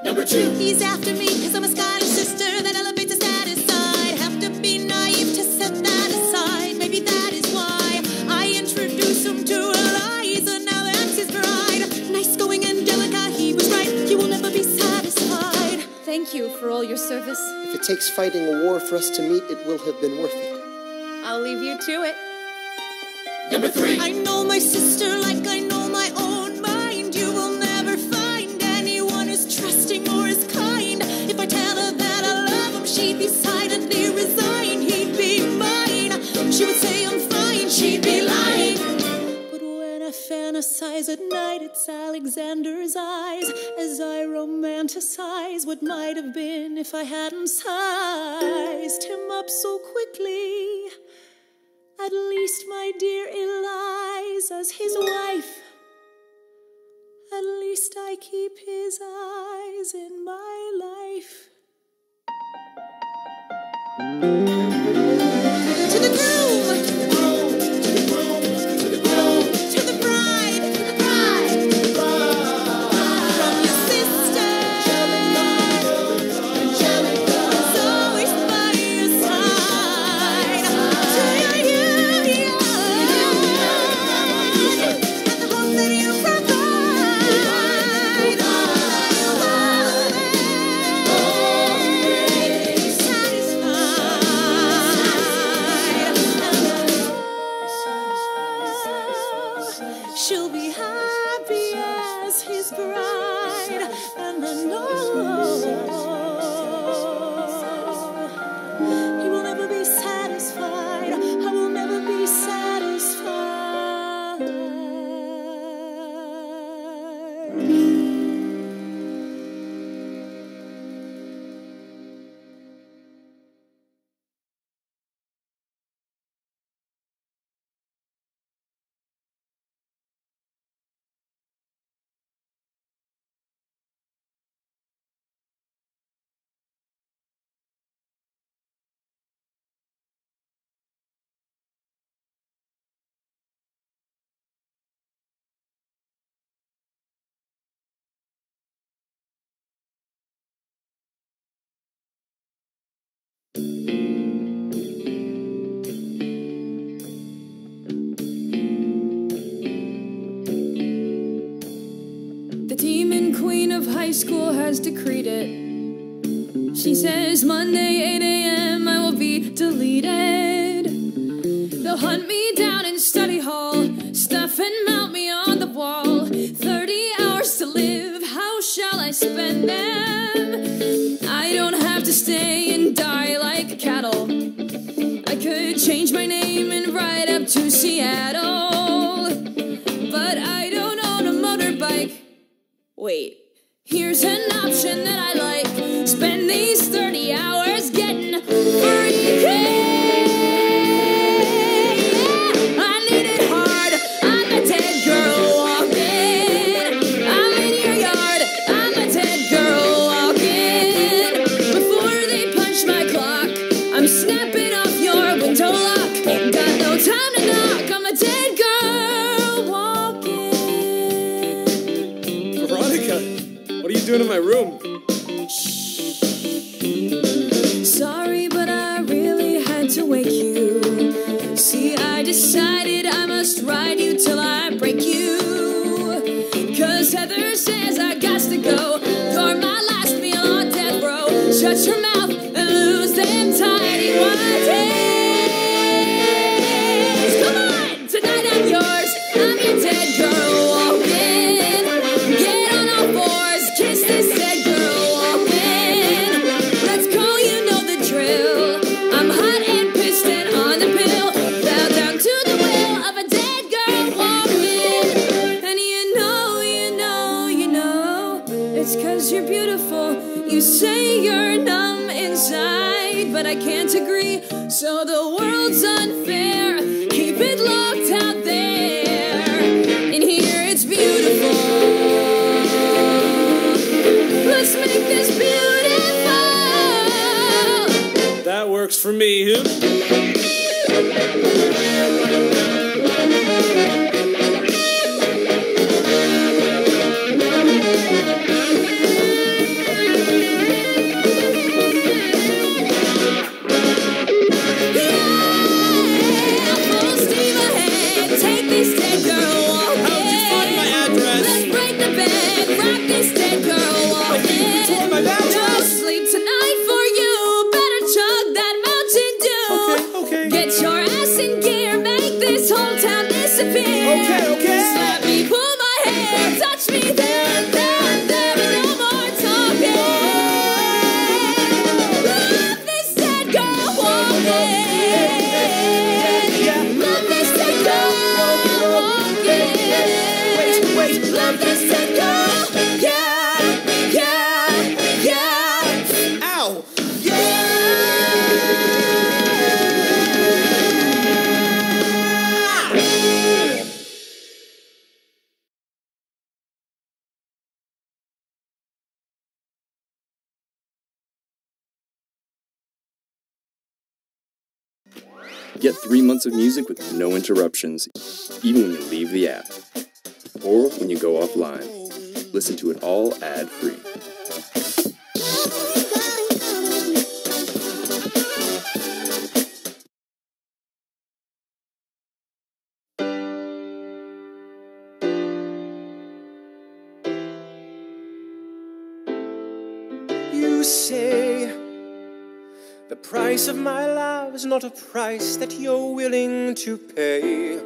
Number 2. He's after me because I'm a Scottish sister that elevates his status side. Have to be naive to set that aside. Maybe that is why I introduce him to Eliza. Now that's his bride. Nice going in for all your service. If it takes fighting a war for us to meet, it will have been worth it. I'll leave you to it. Number 3. I know my sister like I know my own mind. You will never find anyone as trusting or as kind. If I tell her that I love him, she'd be silently resign. He'd be mine. She would say I'm fine. She'd be lying. But when I fantasize at night, it's Alexander's eyes as I romanticize what might have been if I hadn't sized him up so quickly. At least, my dear Eliza's his wife. At least I keep his eyes in my life. To the groom, to the groom, to the groom, to the groom, to the bride, to the bride, to the bride. From your sister, Angelica, is always by your side. To your union, and the hope that you provide. She'll be happy as his bride, and I know he will never be satisfied. I will never be satisfied. The demon queen of high school has decreed it. She says Monday 8 a.m. I will be deleted. They'll hunt me down in study hall, stuff and mount me on the wall. 30 hours to live, how shall I spend them? I don't have to stay and die like cattle. I could change my name and ride up to Seattle. But I don't own a motorbike. Wait, here's an option that I like. Spend these 30 hours getting free. Yeah, I need it hard. I'm a dead girl walking. I'm in your yard. I'm a dead girl walking. Before they punch my clock, I'm snapping off your window lock. Got no time to knock. I'm a dead girl walking. Veronica, what are you doing in my room? Sorry, but I really had to wake you. See, I decided I must ride you till I break you. 'Cause Heather says I got to go. You're my last meal on death row. Shut your mouth and lose them tiny white days. Come on, tonight I'm yours. I'm your dead girl walking. Get on all fours, kiss this dead girl walking. Let's go, you know the drill. I'm hot and pissed and on the pill. Bow down to the will of a dead girl walking. And you know, it's 'cause you're beautiful. You say you're numb inside, but I can't agree. So the world's unfair. Keep it locked out there. In here it's beautiful. Let's make this beautiful. That works for me. Full steam ahead. Take this dead girl walking. How'd you find my address? Let's break the bed. Rock this dead girl walking. You tore my mattress. Don't sleep tonight. Get 3 months of music with no interruptions, even when you leave the app. Or when you go offline. Listen to it all ad-free. You say the price of my love is not a price that you're willing to pay.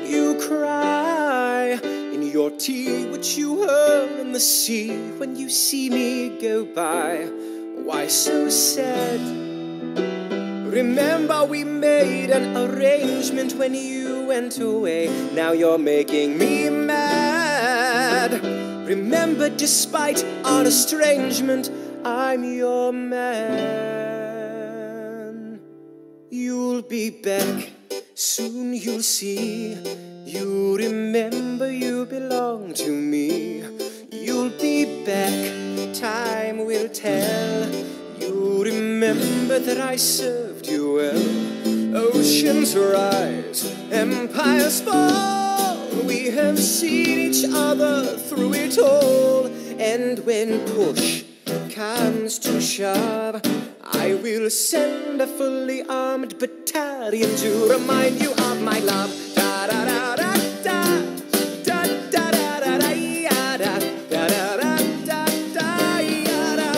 You cry in your tea, which you hurl in the sea when you see me go by. Why so sad? Remember we made an arrangement when you went away. Now you're making me mad. Remember, despite our estrangement, I'm your man. You'll be back, soon you'll see. You remember you belong to me. You'll be back, time will tell. You remember that I served you well. Oceans rise, empires fall. We have seen each other through it all. And when push comes to shove, I will send a fully armed battalion to remind you of my love. Da da da da da da da da da da ya da da da da da da ya da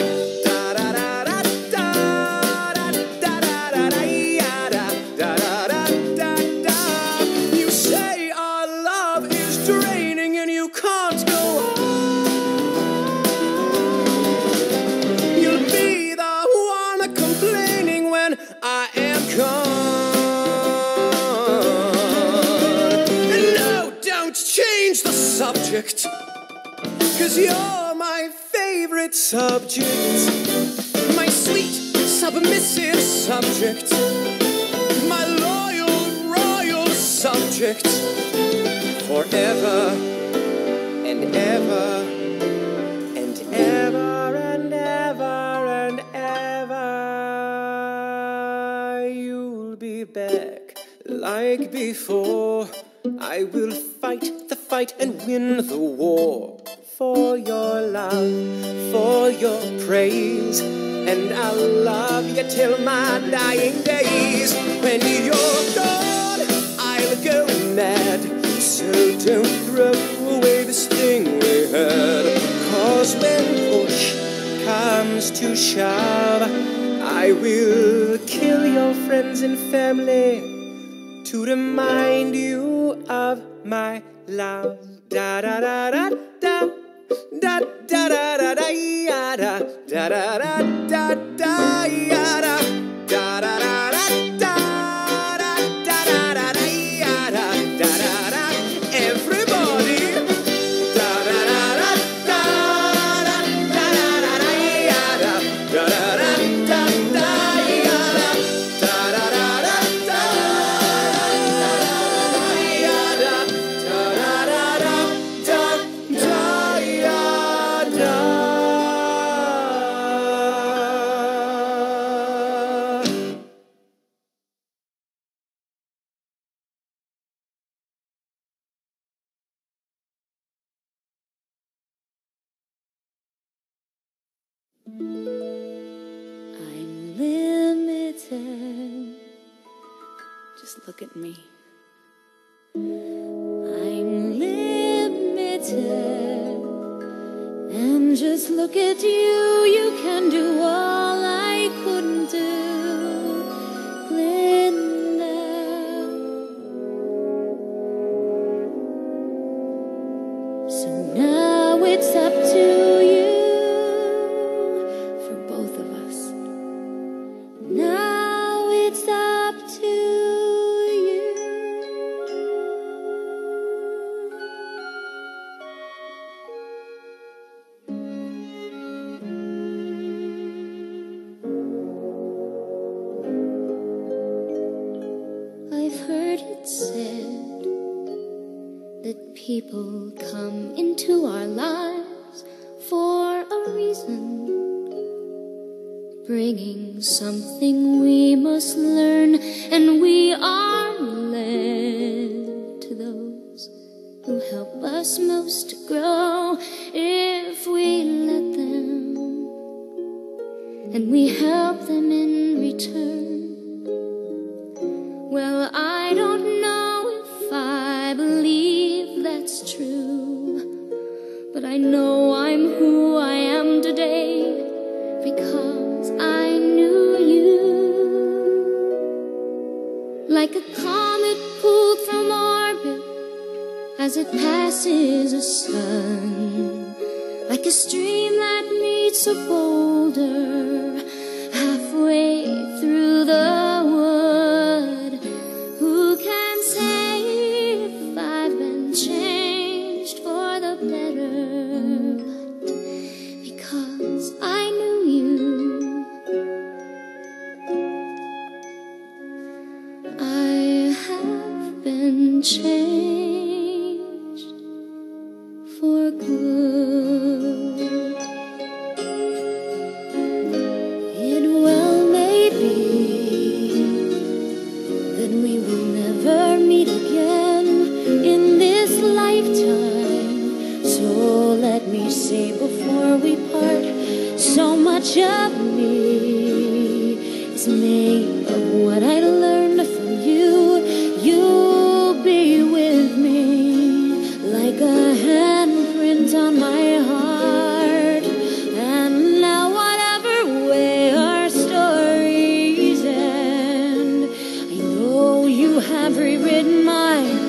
da da da da da da da da ya da da da da da. You say our love is draining and you can't go on. You'll be the one complaining when I am gone. And no, don't change the subject, 'cause you're my favorite subject. My sweet, submissive subject. My loyal, royal subject. Forever and ever and ever and ever and ever. You'll be back like before. I will fight the fight and win the war. For your love, for your praise. And I'll love you till my dying days. When you're gone, I'll go mad. So don't throw away this thing we had. 'Cause when push comes to shove, I will kill your friends and family to remind you of my love. Da da da da da da da da da da ya da da da da da da ya da da da da da da da da da da ya da da da da. Everybody, da da da da da da da da da ya da da da da da da ya da da da da da da ya da da da da da da ya da. I'm limited. Just look at me. I'm limited. And just look at you. You can do all I couldn't do. Glinda. So now it's up to you. For both of us. Now it's up to you. I've heard it said that people come into our lives for a reason, bringing something we must learn, and we are led to those who help us most to grow if we let them, and we help them in return. Well, I don't know if I believe that's true, but I know I'm who I am today because I knew you. Like a comet pulled from orbit as it passes a sun, like a stream that meets a boulder halfway through the wood. Who can say if I've been changed for the better? Because I knew you. I have been changed for good. It well may be that we will never meet again in this lifetime. So let me say before we part, so much of me is made of what I learned from you. You'll be with me like a handprint on my heart. And now whatever way our stories end, I know you have rewritten mine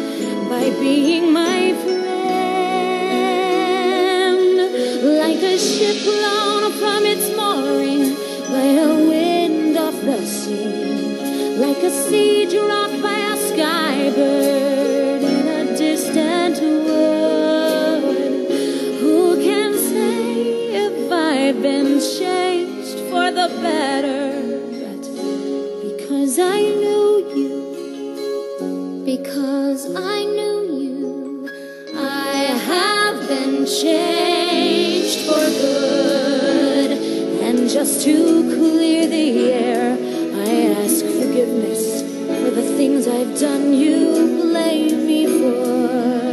by being my friend. Like a ship blown from its mooring by a wind off the sea, like a seed dropped by a skybird in a distant wood. Who can say if I've been changed for the better? But because I knew you, because I knew you, I have been changed for good. And just to clear the air, I ask forgiveness for the things I've done you blame me for.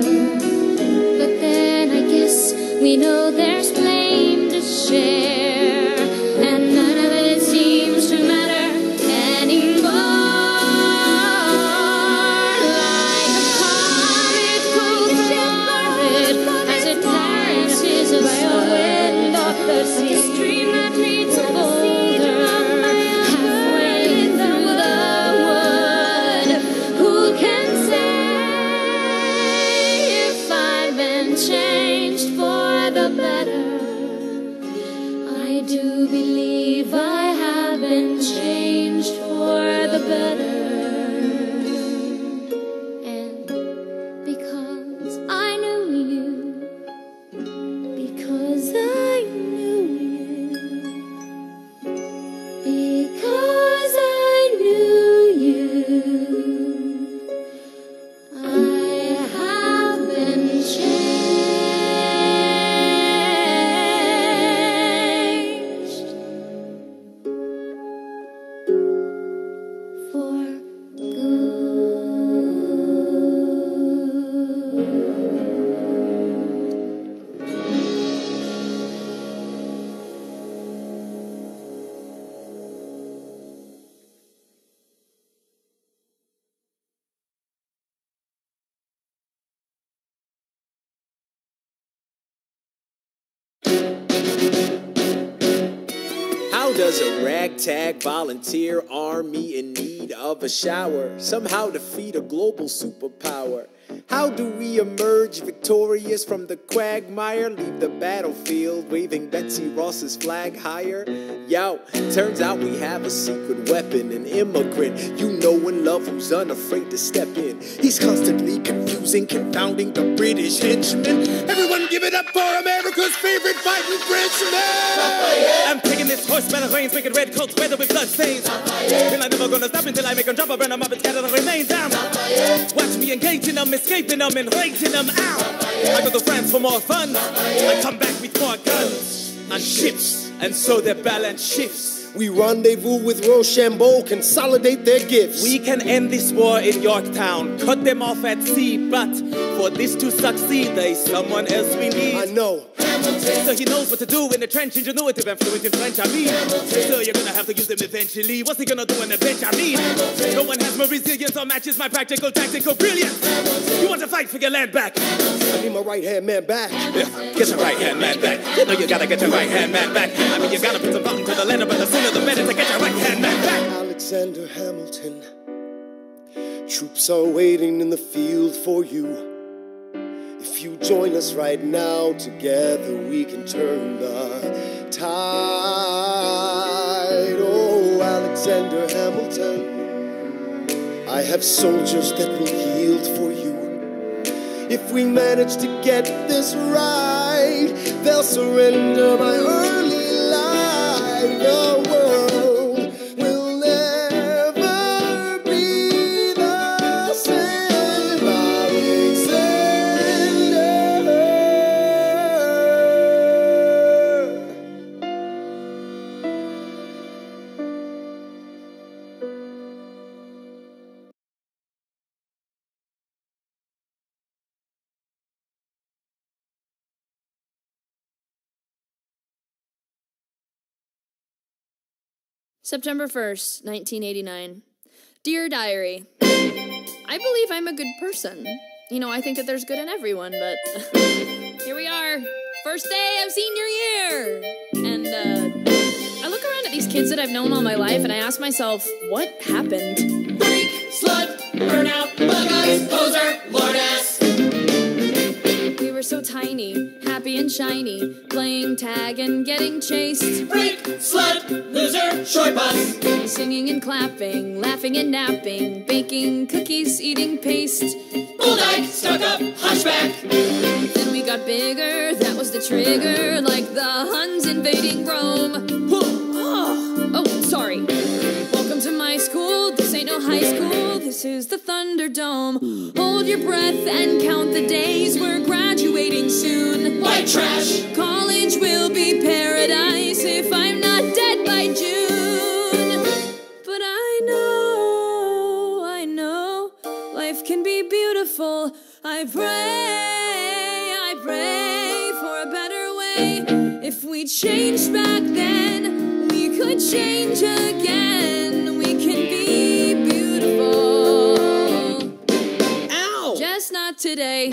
But then I guess we know there's blame to share, and none of it seems to matter anymore. Like a comet pulled from orbit as it passes by a wind off the sea, a stream that meets a boulder halfway through the wood. Who can say if I've been changed for the better? I do believe I have been changed for the better. And because I knew you, because I knew you, because I knew you, I have been changed for good. How does a ragtag volunteer army in need of a shower somehow defeat a global superpower? How do we emerge victorious from the quagmire, leave the battlefield waving Betsy Ross's flag higher? Yo, turns out we have a secret weapon, an immigrant you know and love who's unafraid to step in. He's constantly confusing, confounding the British henchmen. Everyone give it up for America's favorite fighting Frenchman! I'm taking this horse by the reins, making red coats weather with blood stains. And I'm never gonna stop until I make them drop, burn them up and scatter the remains down. Watch me engaging them, escaping them, and rating them out. I go to France for more fun. I come back with more guns and ships, and so their balance shifts. We rendezvous with Rochambeau, consolidate their gifts. We can end this war in Yorktown, cut them off at sea, but for this to succeed, there's someone else we need. I know. So he knows what to do in the trench, ingenuitive and fluent in French, I mean. So you're gonna have to use them eventually. What's he gonna do on the bench, I mean? No one has more resilience or matches my practical, tactical brilliance. You want to fight for your land back? I need my right-hand man back. Yeah, get your right-hand man back. You know you gotta get your right-hand man back. I mean, you gotta put some thought into the letter, but the sooner the better to get your right-hand man back. Alexander Hamilton, troops are waiting in the field for you. If you join us right now, together we can turn the tide. Oh, Alexander Hamilton, I have soldiers that will yield for you. If we manage to get this right, they'll surrender my early life. The world will never be the same. Alexander. September 1st, 1989. Dear Diary, I believe I'm a good person. You know, I think that there's good in everyone, but here we are. First day of senior year. And I look around at these kids that I've known all my life and I ask myself, what happened? Freak, slut, burnout, bug eyes, poser, lord ass. We were so tiny, happy and shiny, playing tag and getting chased. Freak, slut, loser, short bus. Singing and clapping, laughing and napping, baking cookies, eating paste. Bull dyke, stuck up, hunchback. Then we got bigger, that was the trigger, like the Huns invading Rome. Oh, sorry. Welcome to my school, this ain't no high school, this is the Thunderdome. Hold your breath and count the days, we're graduating soon. White trash. College will be paradise if I'm not dead by June. But I know, life can be beautiful. I pray for a better way. If we changed back then, we could change again. We can be beautiful. Ow! Just not today.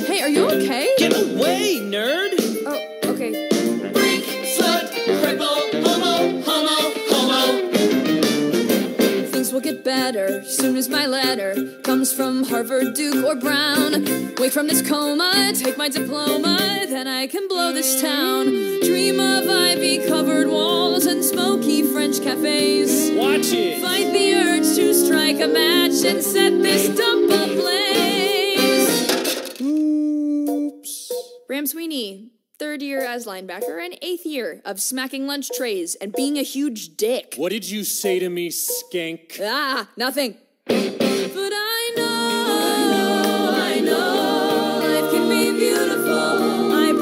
Hey, are you okay? Get away, nerd! Oh, okay. Freak, slut, cripple, homo. Things will get better soon as my letter comes from Harvard, Duke, or Brown. Wake from this coma, take my diploma, then I can blow this town. Dream of ivy-covered walls and smoky French cafes. Watch it! Fight the urge to strike a match and set this dump ablaze. Oops. Bram Sweeney, 3rd year as linebacker and 8th year of smacking lunch trays and being a huge dick. What did you say to me, skank? Ah, nothing. But I know, life can be beautiful. I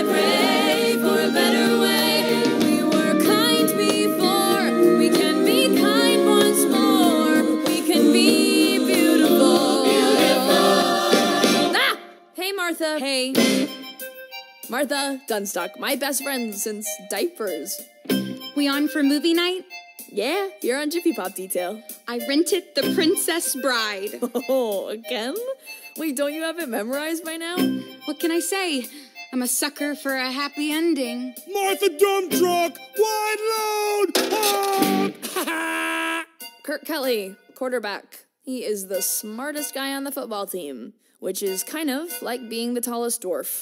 pray for a better way. We were kind before, we can be kind once more. We can be beautiful. Ah! Hey, Martha. Hey. Martha Dunstock, my best friend since diapers. We on for movie night? Yeah, you're on Jiffy Pop Detail. I rented The Princess Bride. Oh, again? Wait, don't you have it memorized by now? What can I say? I'm a sucker for a happy ending. Martha Dump Truck! Wide load! Kurt Kelly, quarterback. He is the smartest guy on the football team, which is kind of like being the tallest dwarf.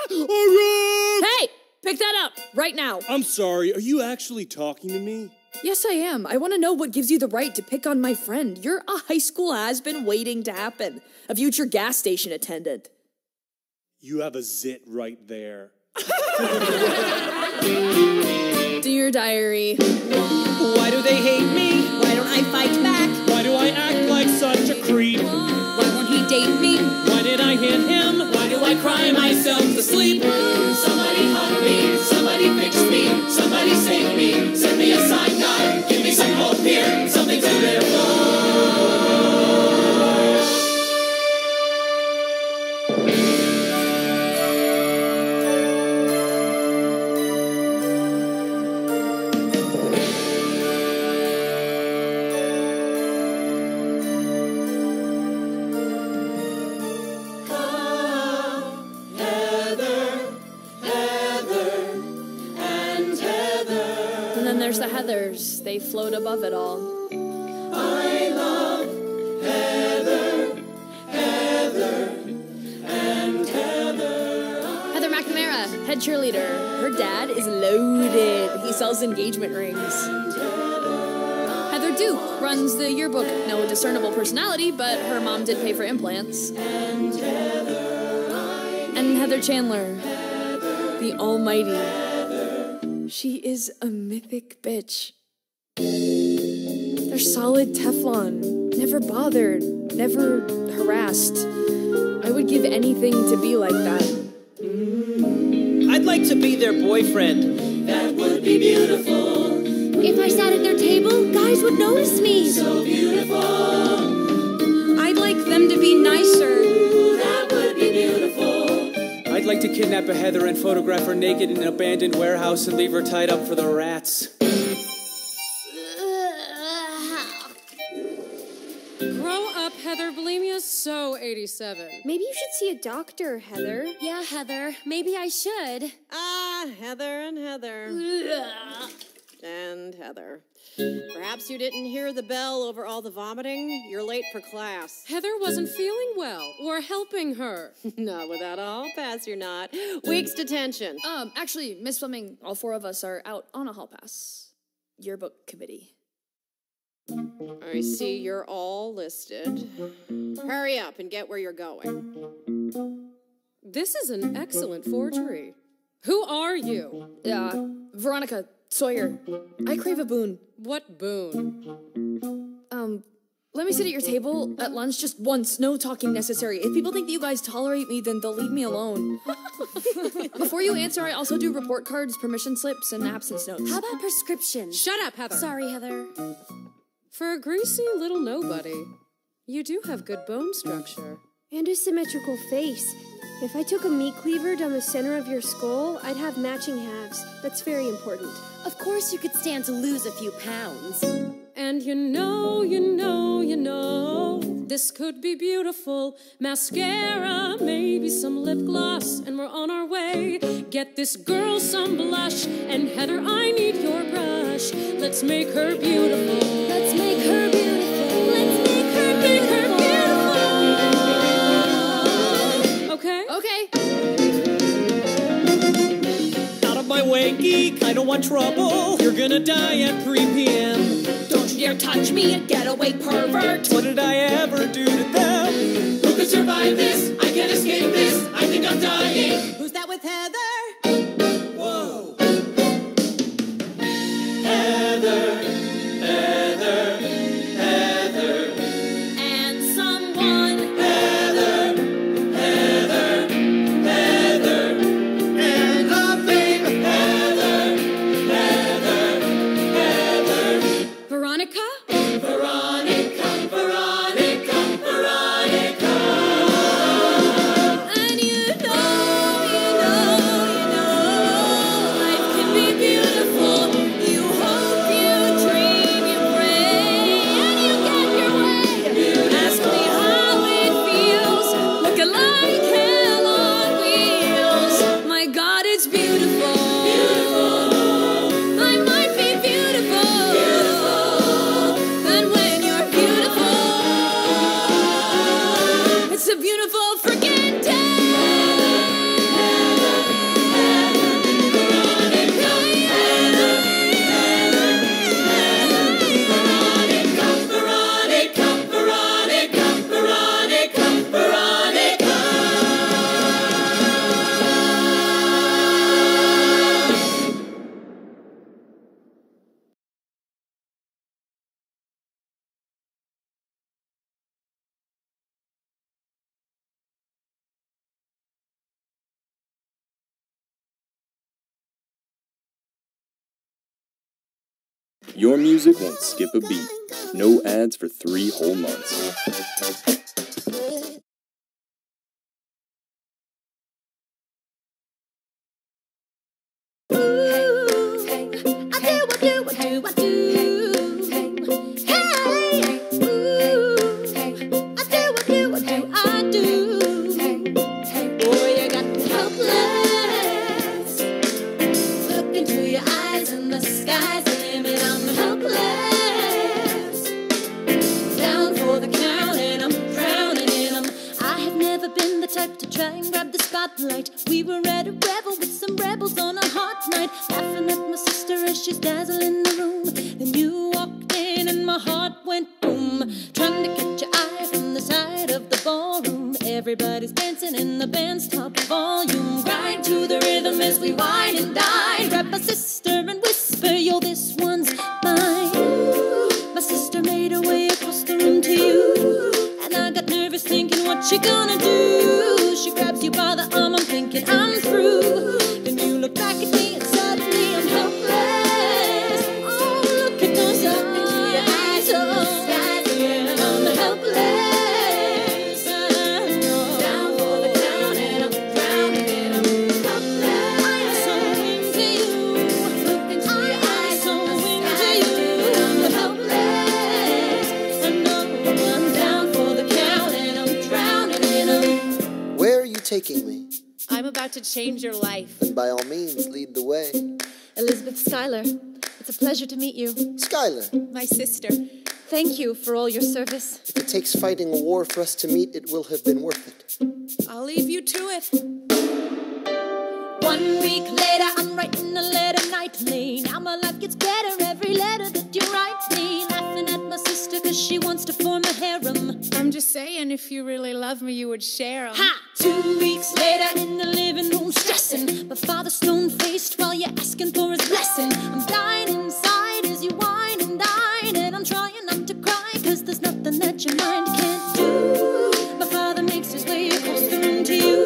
Hey! Pick that up, right now. I'm sorry, are you actually talking to me? Yes, I am. I want to know what gives you the right to pick on my friend. You're a high school has-been waiting to happen. A future gas station attendant. You have a zit right there. Dear Diary. Why do they hate me? Why don't I fight back? Why do I act like such a creep? Why won't he date me? Why did I hit him? Why do I cry myself to sleep? Somebody hug me, somebody fix me, somebody there's the Heathers. They float above it all. I love Heather, Heather, and Heather. Heather McNamara, head cheerleader. Her dad is loaded. He sells engagement rings. Heather Duke runs the yearbook. No discernible personality, but her mom did pay for implants. And Heather Chandler, the almighty. She is a mythic bitch. They're solid Teflon. Never bothered. Never harassed. I would give anything to be like that. I'd like to be their boyfriend. That would be beautiful. If I sat at their table, guys would notice me. So beautiful. I'd like them to be nicer. That would be beautiful. I'd like to kidnap a Heather and photograph her naked in an abandoned warehouse and leave her tied up for the rats. Grow up, Heather. Bulimia's so 87. Maybe you should see a doctor, Heather. Yeah, Heather. Maybe I should. Ah, Heather and Heather. And Heather. Perhaps you didn't hear the bell over all the vomiting. You're late for class. Heather wasn't feeling well. We're helping her. Not without a hall pass, you're not. Week's detention. Actually, Miss Fleming, all four of us are out on a hall pass. Yearbook committee. I see you're all listed. Hurry up and get where you're going. This is an excellent forgery. Who are you? Veronica Sawyer. I crave a boon. What boon? Let me sit at your table at lunch just once. No talking necessary. If people think that you guys tolerate me, then they'll leave me alone. Before you answer, I also do report cards, permission slips, and absence notes. How about prescription? Shut up, Heather. Sorry, Heather. For a greasy little nobody, you do have good bone structure. And a symmetrical face. If I took a meat cleaver down the center of your skull, I'd have matching halves. That's very important. Of course you could stand to lose a few pounds. And you know, this could be beautiful. Mascara, maybe some lip gloss, and we're on our way. Get this girl some blush, and Heather, I need your brush. Let's make her beautiful. Let's make her beautiful. Let's make her beautiful. Okay? Okay. Out of my way, geek. I don't want trouble. You're gonna die at 3 p.m. Don't you dare touch me, getaway pervert. What did I ever do to them? Who could survive this? I can't escape this. I think I'm dying. Who's that with Heather? Whoa. Heather, Heather, Heather. And someone. Heather, Heather, Heather. And a babe. Heather, Heather, Heather. Veronica? Veronica, Veronica, Veronica. And you know, life can be beautiful. You hope, you dream, you pray, and you get your way. Ask me how it feels, looking like hell on wheels. My God, it's beautiful. I might be beautiful. And when you're beautiful, it's a beautiful freaking day. Veronica, Veronica, Veronica, Veronica. Your music won't skip a beat. No ads for 3 whole months. Look into your eyes and the sky's the limit. some rebels on a hot night, laughing at my sister as she's dazzling the room. Then you walked in and my heart went boom, trying to catch your eye from the side of the ballroom. Everybody's dancing in the band's top volume. Grind to the rhythm as we wine and dine. Grab my sister and whisper, yo, this one's mine. My sister made her way across the room to you, and I got nervous thinking, what's she gonna do? She grabs you by the arm, I'm thinking I'm through. Then you look back at me and suddenly I'm helpless. Oh, look at those eyes, oh, yeah, I'm helpless. Down for the count and I'm drowning and I'm helpless. I'm so into you. Look into your eyes, so into you. I'm helpless. I know I'm down for the count and I'm drowning and I'm. Where are you taking me? I'm about to change your life. Then by all means, lead the way. Elizabeth Schuyler, it's a pleasure to meet you. Schuyler. My sister. Thank you for all your service. If it takes fighting a war for us to meet, it will have been worth it. I'll leave you to it. 1 week later, I'm writing a letter nightly. Now my life gets better every letter that you write me. Laughing at my sister cause she wants to form a harem. I'm just saying, if you really love me, you would share 'em. Ha! 2 weeks later in the living room stressing. My father's stone-faced while you're asking for his blessing. I'm dying inside as you whine and dine, and I'm trying not to cry cause there's nothing that your mind can't do. My father makes his way across the room to you.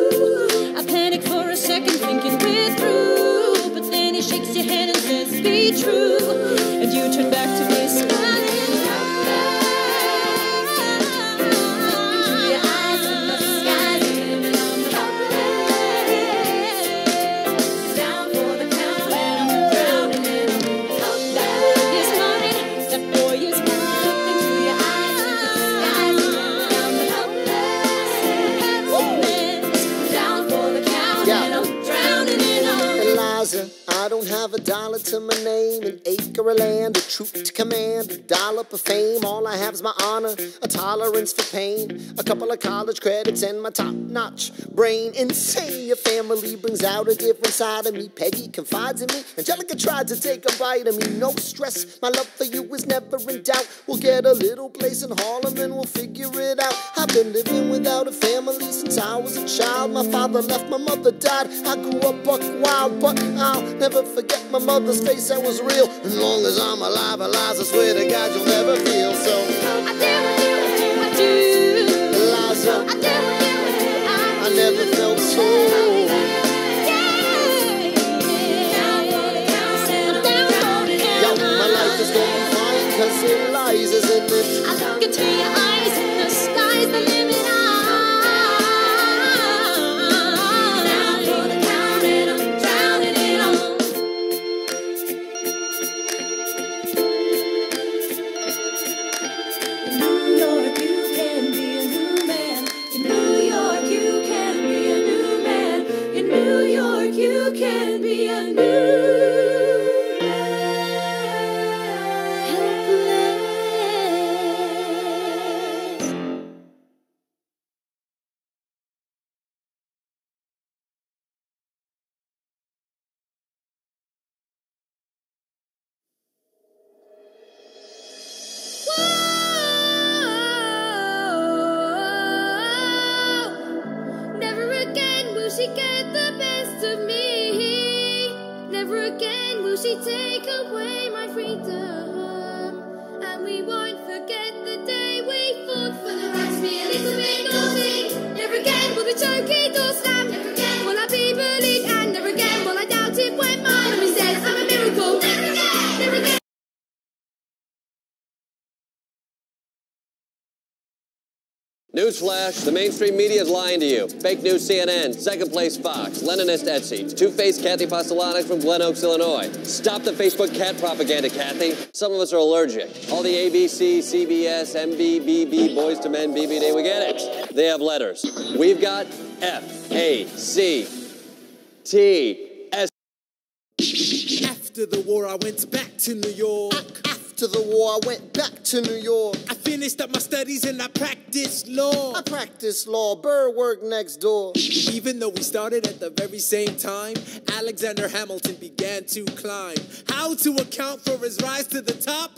I panic for a second thinking we're through, but then he shakes your hand and says be true, and you turn back to me smiling. I don't have a dollar to my name, an acre of land, a troop to command, a dollop of fame. All I have is my honor, a tolerance for pain, a couple of college credits, and my top-notch brain. Insane, your family brings out a different side of me. Peggy confides in me, Angelica tried to take a bite of me. No stress, my love for you is never in doubt. We'll get a little place in Harlem and we'll figure it out. I've been living without a family since I was a child. My father left, my mother died. I grew up buck wild, but I'll never forget my mother's face, that was real. As long as I'm alive, Eliza, I swear to God you'll never feel so. I do what you do. Eliza, I do what you I never felt so. Yo, my life is gonna be fine, cause Eliza's in it. I look into your eyes and the sky's the limit. she get the best of me? Never again will she take away my freedom. And we won't forget the day we fought for the right to be a little bit naughty. Never again will the choking door slam. Never again will I be bullied. And never again will I doubt it when my mommy says I'm a miracle. Never again, never again. Newsflash, the mainstream media is lying to you. Fake news CNN, second place Fox, Leninist Etsy, two-faced Kathy Postolonik from Glen Oaks, Illinois. Stop the Facebook cat propaganda, Kathy. Some of us are allergic. All the ABC, CBS, MBBB, Boys to Men, BBD, we get it. They have letters. We've got F-A-C-T-S. After the war, I went back to New York. after the war, I went back to New York. I finished up my studies and I practiced law. I practiced law, Burr worked next door. Even though we started at the very same time, Alexander Hamilton began to climb. How to account for his rise to the top?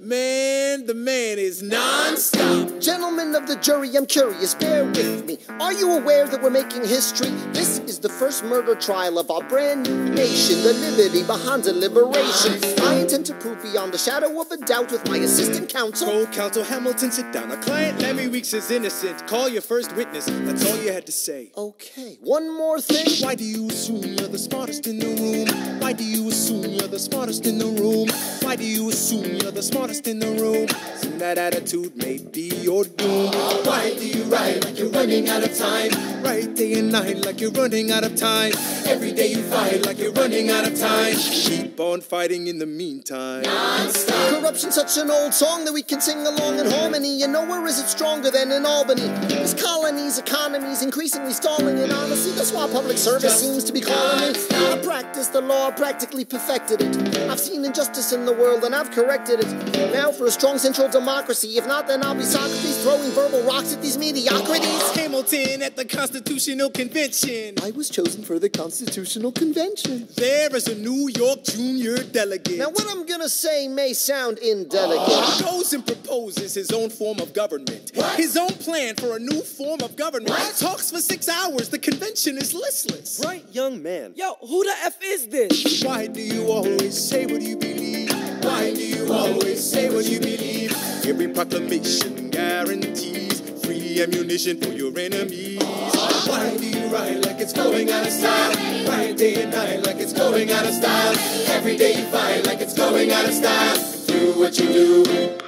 Man, the man is non-stop. Gentlemen of the jury, I'm curious, bear with me. Are you aware that we're making history? This is the first murder trial of our brand new nation, the liberty behind deliberation. I intend to prove beyond the shadow of a doubt with my assistant counsel. Co-counsel Hamilton, sit down. Our client Lemmy Weeks is innocent. Call your first witness. That's all you had to say. Okay, one more thing. Why do you assume you're the smartest in the room? Why do you assume you're the smartest in the room? Why do you assume you're the smartest in the room? Soon that attitude may be your doom. Why do you write like you're running out of time? Write day and night like you're running out of time. Every day you fight like you're running out of time. Keep on fighting in the meantime. Non-stop. Corruption's such an old song that we can sing along in harmony. And nowhere is it stronger than in Albany. This colony's economy's increasingly stalling. And honestly, that's why public service seems to be calling me. I practiced the law, practically perfected it. I've seen injustice in the world and I've corrected it. Now for a strong central democracy. If not, then I'll be Socrates throwing verbal rocks at these mediocrities. Hamilton at the Constitutional Convention. I was chosen for the Constitutional Convention. There is a New York junior delegate. Now what I'm gonna say may sound indelicate. Goes and proposes his own form of government. What? His own plan for a new form of government. What? Talks for 6 hours. The convention is listless. Right, young man. Yo, who the F is this? Why do you always say what you believe? Why do you always say what you believe? Every proclamation guarantees free ammunition for your enemies. Why do you write like it's going out of style? Write day and night like it's going out of style. Every day you fight like it's going out of style. Do what you do.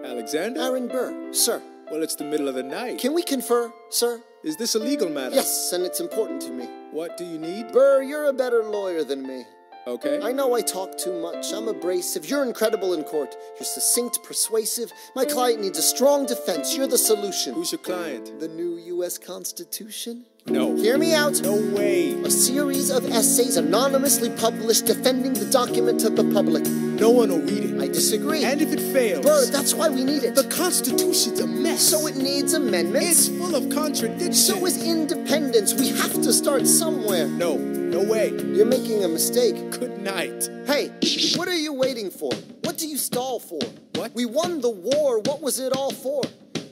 Alexander? Aaron Burr, sir. Well, it's the middle of the night. Can we confer, sir? Is this a legal matter? Yes, and it's important to me. What do you need? Burr, you're a better lawyer than me. Okay. I know I talk too much. I'm abrasive. You're incredible in court. You're succinct, persuasive. My client needs a strong defense. You're the solution. Who's your client? The new U.S. Constitution? No. Hear me out. No way. A series of essays anonymously published defending the document to the public. No one will read it. I disagree. And if it fails? Burr, that's why we need it. The Constitution's a mess. So it needs amendments. It's full of contradictions. So is independence. We have to start somewhere. No. No way. You're making a mistake. Good night. Hey, what are you waiting for? What do you stall for? What? We won the war. What was it all for?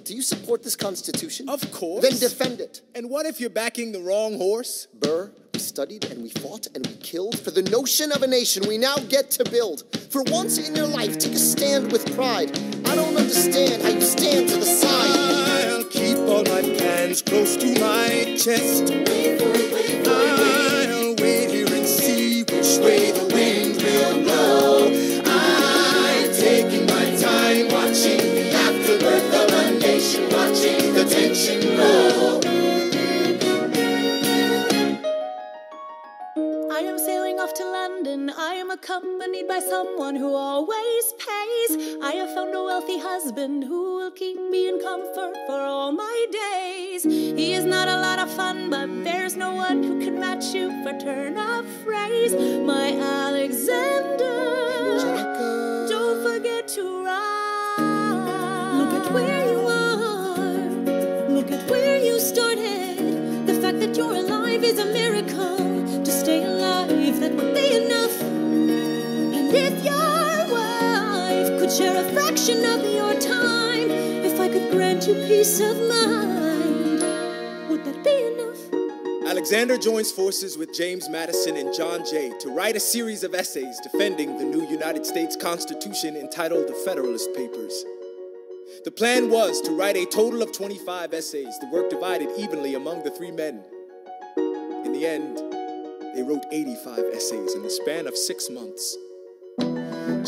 Do you support this Constitution? Of course. Then defend it. And what if you're backing the wrong horse? Burr, we studied and we fought and we killed for the notion of a nation we now get to build. For once in your life, take a stand with pride. I don't understand how you stand to the side. I'll keep all my plans close to my chest. I'll wait here and see which way the wind will blow. I'm taking my time watching the afterbirth of a nation, watching the tension grow. I am sailing off to London. I am accompanied by someone who always pays. I have found a wealthy husband who will keep me in comfort for all my days. He is not a lot of fun, but there's no one who can match you for turn of phrase. My Alexander, don't forget to ride. Look at where you are. Look at where you started. The fact that you're alive is a miracle. To stay alive, that would be enough. And if your wife could share a fraction of your time, if I could grant you peace of mind, would that be enough? Alexander joins forces with James Madison and John Jay to write a series of essays defending the new United States Constitution entitled The Federalist Papers. The plan was to write a total of 25 essays, the work divided evenly among the three men. In the end, they wrote 85 essays in the span of 6 months.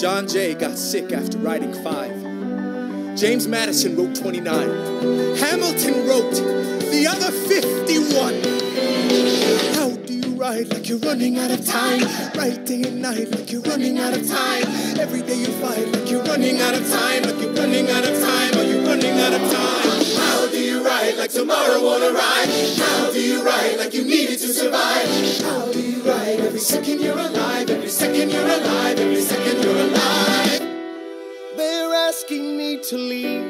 John Jay got sick after writing 5. James Madison wrote 29. Hamilton wrote the other 51. How do you write like you're running out of time? Write day and night like you're running out of time. Every day you fight like you're running out of time. Like you're running out of time. Are you running out of time? How do you write like tomorrow won't arrive? How do you write like you needed to survive? How do you write every second you're alive? Every second you're alive. Every second you're alive. to lead.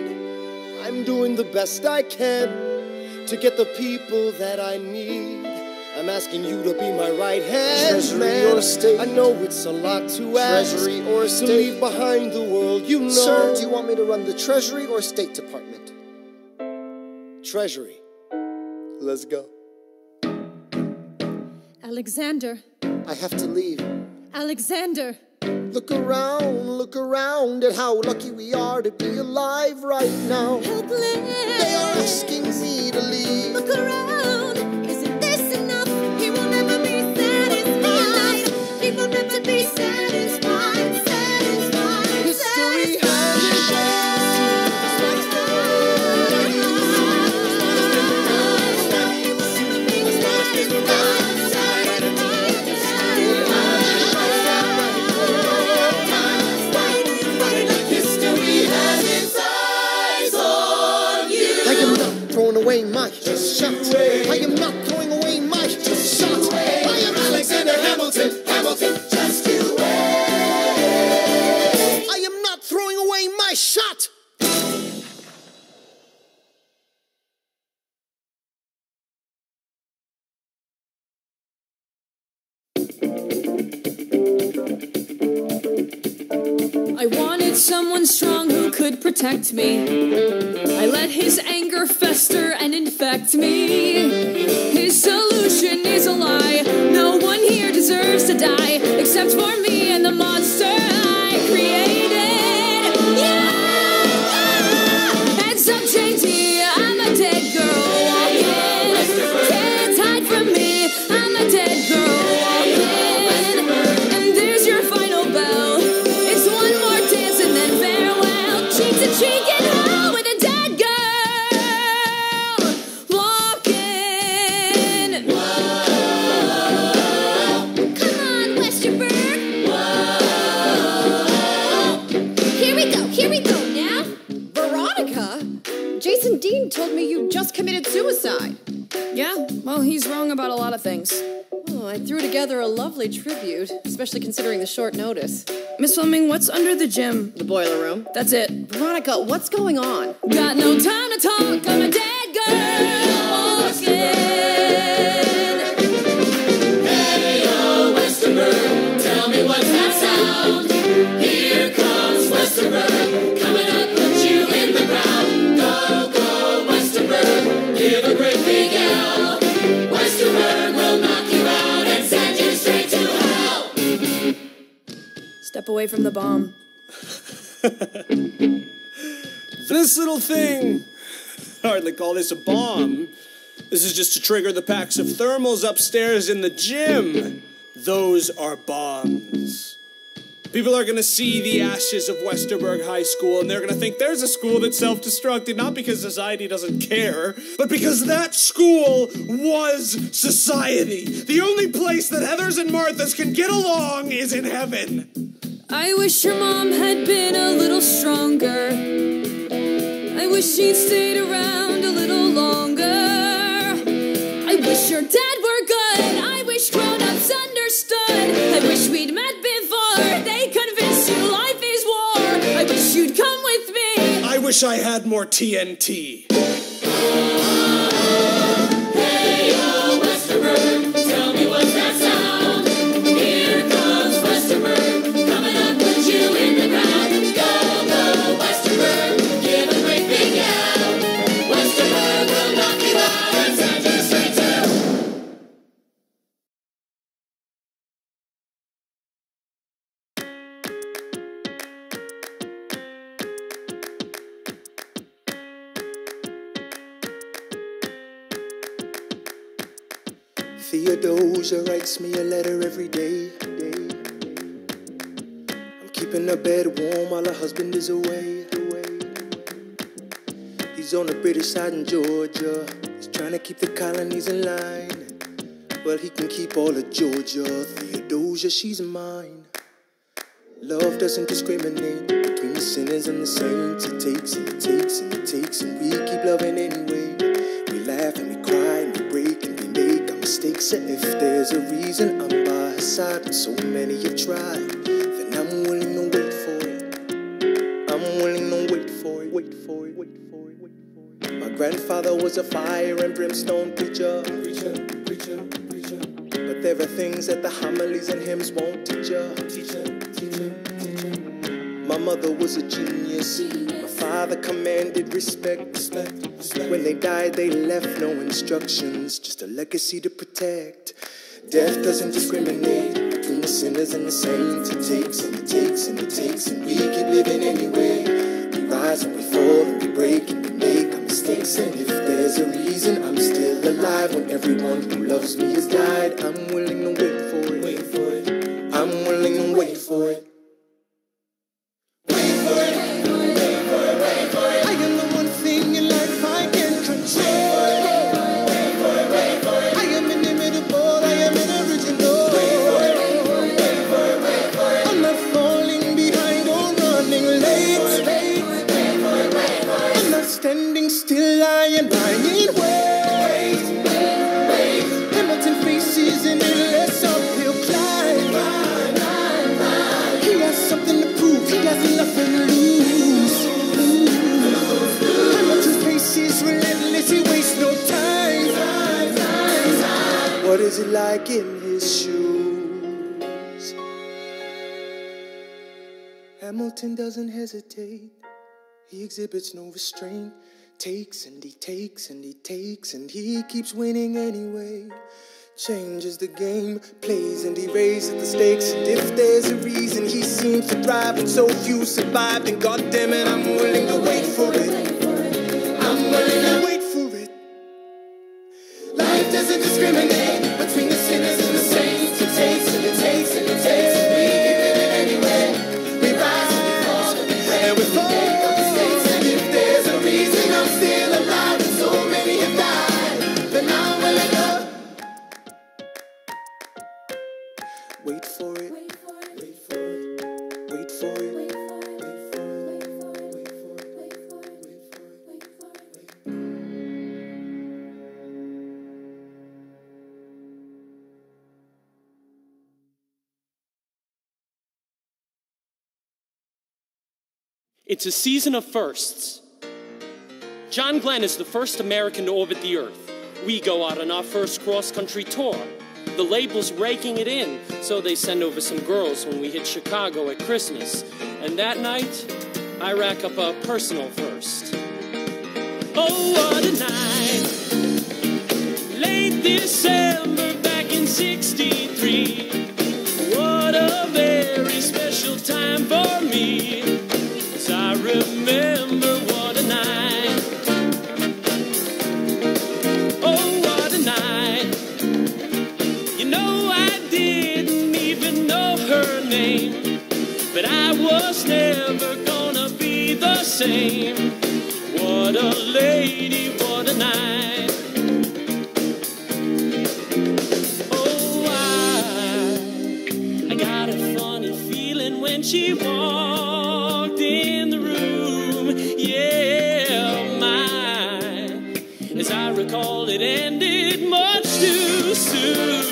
I'm doing the best I can to get the people that I need. I'm asking you to be my right hand, Treasury man. Or state. I know it's a lot to ask. Treasury or state. To leave behind the world, you know. Sir, do you want me to run the Treasury or State Department? Treasury. Let's go. Alexander. I have to leave. Alexander. Look around at how lucky we are to be alive right now. Helpless. They are asking me to leave. Look around. Isn't this enough? He will never be satisfied. He will never be satisfied. Satisfied. History has its away my shot. I am not throwing away my shot. I am Alexander Hamilton. Hamilton, just you wait. I am not throwing away my shot. I wanted someone strong who could protect me. I let his anger fester and infect me. His solution is a lie. No one here deserves to die except for me and the monster I created. Yeah! Heads up, JT, I'm a dead girl walking. Can't hide from me, I'm a dead girl walking. And there's your final bell. It's one more dance and then farewell. Cheek to cheek in hell with a dead girl walking. Whoa. Come on, Westerberg. Whoa. Here we go now. Veronica? Jason Dean told me you just committed suicide. Yeah, well, he's wrong about a lot of things. Oh, I threw together a lovely tribute, especially considering the short notice. Miss Fleming, what's under the gym? The boiler room. That's it. Veronica, what's going on? Got no time to talk, I'm a dead girl walking. Hey, oh, Westerberg, tell me what's that sound? Here comes Westerberg, coming up, put you in the ground. Go, go, Westerberg, give a great big yell. Westerberg will knock you out and send you straight to hell. Step away from the bomb. This little thing, hardly call this a bomb. This is just to trigger the packs of thermals upstairs in the gym. Those are bombs. People are gonna see the ashes of Westerberg High School and they're gonna think there's a school that's self-destructed, not because society doesn't care, but because that school was society. The only place that Heathers and Marthas can get along is in heaven. I wish your mom had been a little stronger. I wish she'd stayed around a little longer. I wish your dad were good. I wish grown-ups understood. I wish we'd met before they convinced you life is war. I wish you'd come with me. I wish I had more TNT. Hey, oh, Westerberg, tell me what's that sound? Here comes Westerberg, coming up, put you in the ground. Go, go, Westerberg, give a great big yell. Westerberg will knock you out and send you straight to hell. Theodosia writes me a letter every day. I'm keeping her bed warm while her husband is away. He's on the British side in Georgia. He's trying to keep the colonies in line. Well, he can keep all of Georgia. Theodosia, she's mine. Love doesn't discriminate between the sinners and the saints. It takes and it takes and it takes, and we keep loving anyway. We laugh and we cry and we break and we make our mistakes. And if there's a reason I'm by her side when so many have tried, then I'm willing to wait for it. I'm willing to wait for it. grandfather was a fire and brimstone preacher. But there are things that the homilies and hymns won't teach ya. My mother was a genius. My father commanded respect. When they died, they left no instructions, just a legacy to protect. Death doesn't discriminate between the sinners and the saints. It takes and it takes and it takes, and we keep living anyway. We rise and we fall and we break and we make our mistakes. And if there's a reason I'm still alive when everyone who loves me has died, I'm willing to wait for it. I'm willing to wait for it. Standing still, I am lying. Wait. Hamilton faces an endless uphill climb. He has something to prove, he has nothing to lose. Hamilton's pace is relentless, he wastes no time. What is it like in his shoes? Hamilton doesn't hesitate. He exhibits no restraint, takes and he takes and he takes, and he keeps winning anyway. Changes the game, plays and he raises the stakes. And if there's a reason he seems to thrive and so few survive, then goddammit, I'm willing to wait for it. I'm willing to wait for it. Life doesn't discriminate between the sinners and the saints. It takes and it takes and it takes, and we keep living anyway. We rise and we fall and we fall. I'm still alive and so many have died, then I'm willing to wait for it, wait for it, wait for it, wait for it, wait for it, wait for it, wait for it, wait for it, wait for it, wait for it, wait for it. It's a season of firsts. John Glenn is the first American to orbit the Earth. We go out on our first cross-country tour. The label's raking it in, so they send over some girls when we hit Chicago at Christmas. And that night, I rack up a personal first. Oh, what a night! Late December back in '63. What a very special time for me, as I remember what a night. But I was never gonna be the same. What a lady, what a night. Oh, I got a funny feeling when she walked in the room. Yeah, as I recall, it ended much too soon.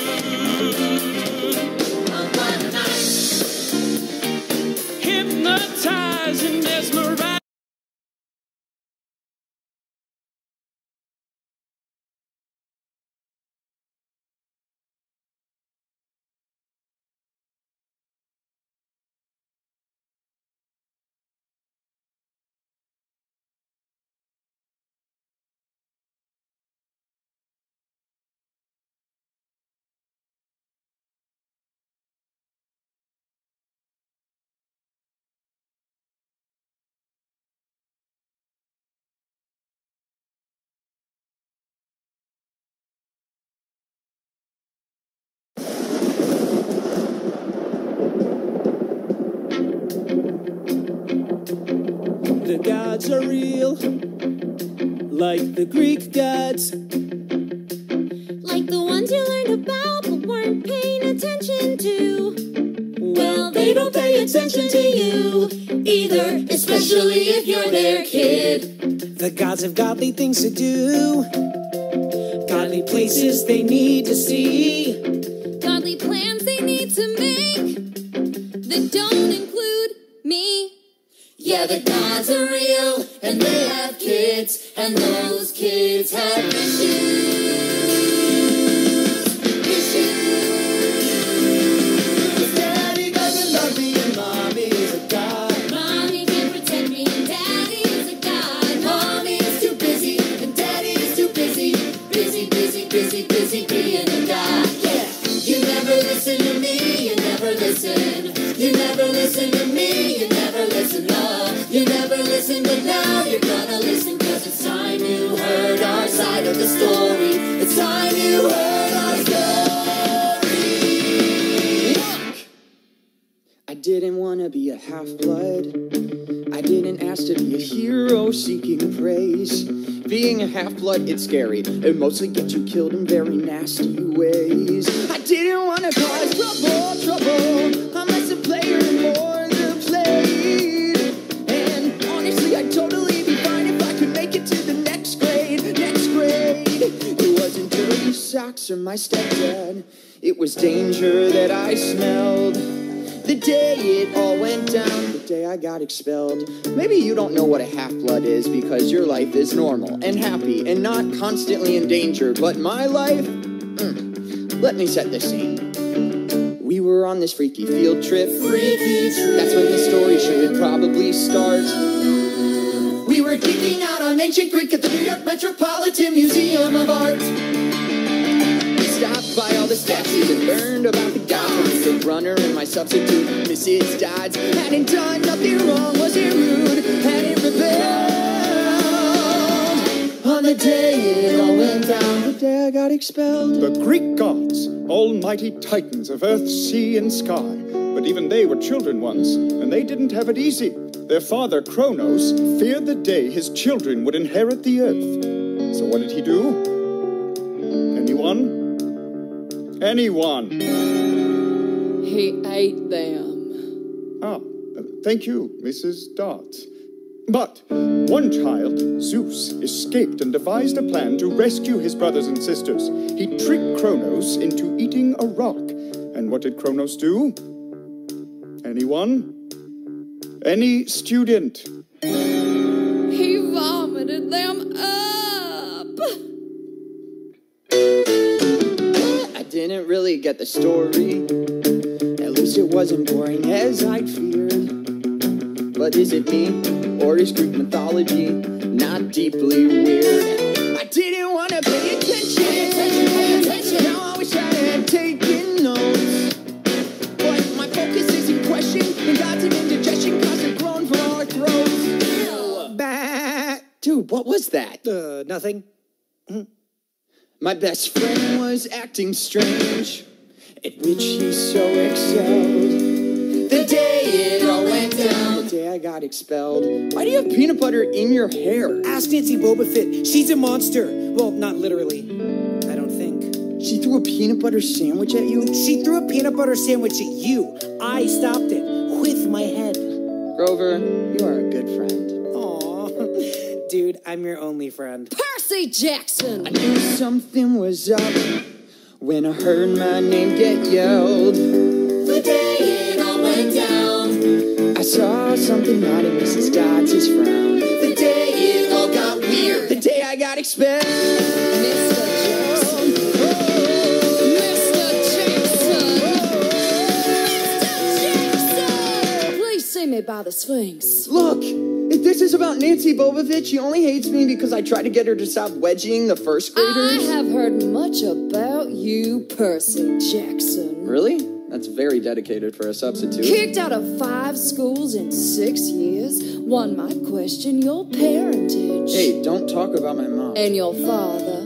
Hypnotizing, mesmerizing. The gods are real, like the Greek gods. Like the ones you learned about but weren't paying attention to. Well, they don't pay attention to you either, especially if you're their kid. The gods have godly things to do, godly places they need to see, Godly plans they need to make that don't include me. Yeah, the gods are real, and they have kids, and those kids have issues. Daddy doesn't love me and mommy is a god. Mommy can't protect me and daddy is a god. Mommy is too busy and daddy is too busy. Busy, busy, busy, busy being a god. Yeah. You never listen to me, you never listen. You never listen to me, you never listen, love. You never listen, but now you're gonna listen, 'cause it's time you heard our side of the story. It's time you heard our story. I didn't want to be a half-blood. I didn't ask to be a hero seeking praise. Being a half-blood, it's scary. It mostly gets you killed in very nasty ways. I didn't want to cause trouble. I'm less a player and more the played. And honestly, I'd totally be fine if I could make it to the next grade. It wasn't dirty socks or my stepdad. It was danger that I smelled. The day it all went down, the day I got expelled. Maybe you don't know what a half-blood is because your life is normal and happy and not constantly in danger. But my life, let me set the scene. We were on this freaky field trip. That's when the story should probably start. We were geeking out on ancient Greek at the New York Metropolitan Museum of Art. Stopped by all the statues and learned about the gods. The runner and my substitute, Mrs. Dodds, hadn't done nothing wrong, wasn't rude, hadn't rebelled. On the day it all went down, the day I got expelled. The Greek gods, almighty titans of earth, sea, and sky. But even they were children once, and they didn't have it easy. Their father, Kronos, feared the day his children would inherit the earth. So what did he do? Anyone? Anyone? He ate them. Ah, thank you, Mrs. Dodds. But one child, Zeus, escaped and devised a plan to rescue his brothers and sisters. He tricked Kronos into eating a rock. And what did Kronos do? Anyone? Any student? He vomited them up. I didn't really get the story. At least it wasn't boring as I'd feared. But is it me, or is Greek mythology not deeply weird? I didn't want to pay attention. Pay attention. Now I wish I had taken notes. But my focus is in question, and God's an indigestion cause it grown from our throats. Bah. Dude, what was that? Nothing. My best friend was acting strange, at which he so excelled. The day it all went down, the day I got expelled. Why do you have peanut butter in your hair? Ask Nancy Bobafett. She's a monster. Well, not literally. I don't think. She threw a peanut butter sandwich at you? She threw a peanut butter sandwich at you. I stopped it with my head. Grover, you are a good friend. Aw. Dude, I'm your only friend. Percy Jackson! I knew something was up when I heard my name get yelled. The day it all went down, I saw something not in Mrs. Dodds' frown. the day it all got weird. The day I got expelled. Mr. Jackson! Mr. Jackson! Please see me by the Sphinx. Look, if this is about Nancy Bobovich, she only hates me because I tried to get her to stop wedging the first graders. I have heard much about you, Percy Jackson. Really? That's very dedicated for a substitute. Kicked out of 5 schools in 6 years. One might question your parentage. Hey, don't talk about my mom. And your father.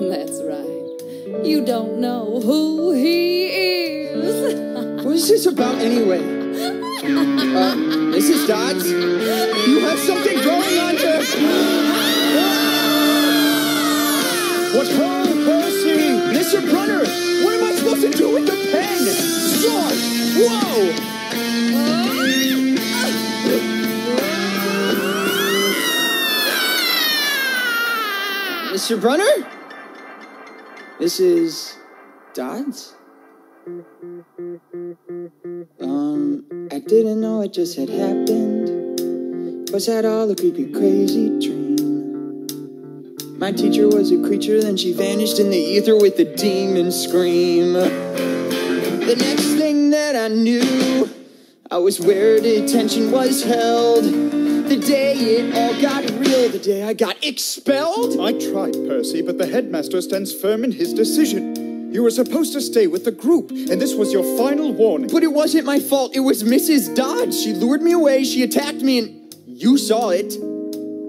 That's right. You don't know who he is. What is this about anyway? Mrs. Dodds? You have something going on here. What's wrong, Percy? Mr. Brunner, what am I supposed to do with the pen? Sword! Whoa! Mr. Brunner? Mrs. Dodds? I didn't know it just had happened. Was that all a creepy, crazy dream? My teacher was a creature, then she vanished in the ether with a demon scream. The next thing that I knew, I was where detention was held. The day it all got real, the day I got expelled. I tried, Percy, but the headmaster stands firm in his decision. You were supposed to stay with the group, and this was your final warning. But it wasn't my fault, it was Mrs. Dodge. She lured me away, she attacked me, and you saw it.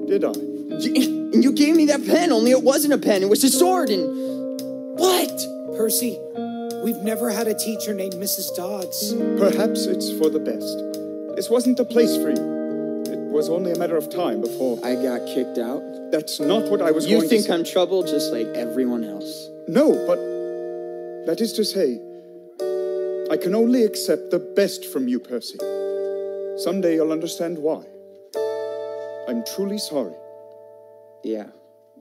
Did I? And you gave me that pen, only it wasn't a pen, it was a sword, and... What? Percy, we've never had a teacher named Mrs. Dodds. Perhaps it's for the best. This wasn't the place for you. It was only a matter of time before... I got kicked out? That's not what I was going to say. You think I'm trouble just like everyone else? No, but... that is to say, I can only accept the best from you, Percy. Someday you'll understand why. I'm truly sorry. Yeah,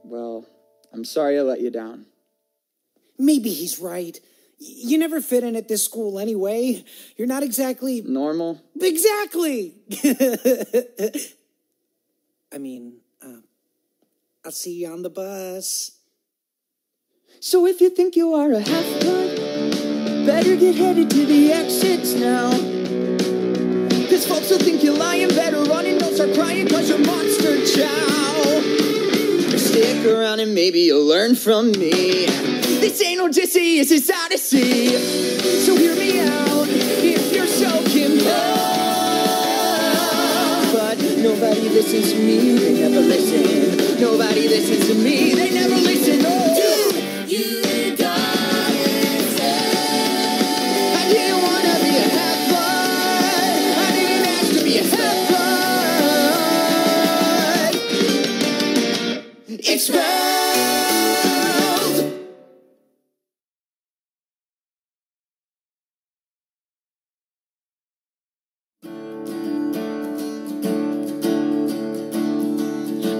well, I'm sorry I let you down. Maybe he's right. You never fit in at this school anyway. You're not exactly... normal? Exactly! I mean, I'll see you on the bus. So if you think you are a half-blood, better get headed to the exits now. Cause folks will think you're lying, better run and don't start crying cause you're monster chow. Stick around and maybe you'll learn from me. This ain't Odysseus, it's Odyssey. So hear me out if you're so compelled. But nobody listens to me, they never listen. Nobody listens to me, they never listen. Oh. You got it. I didn't want to be a half-blood. I didn't ask to be a half-blood. Expelled.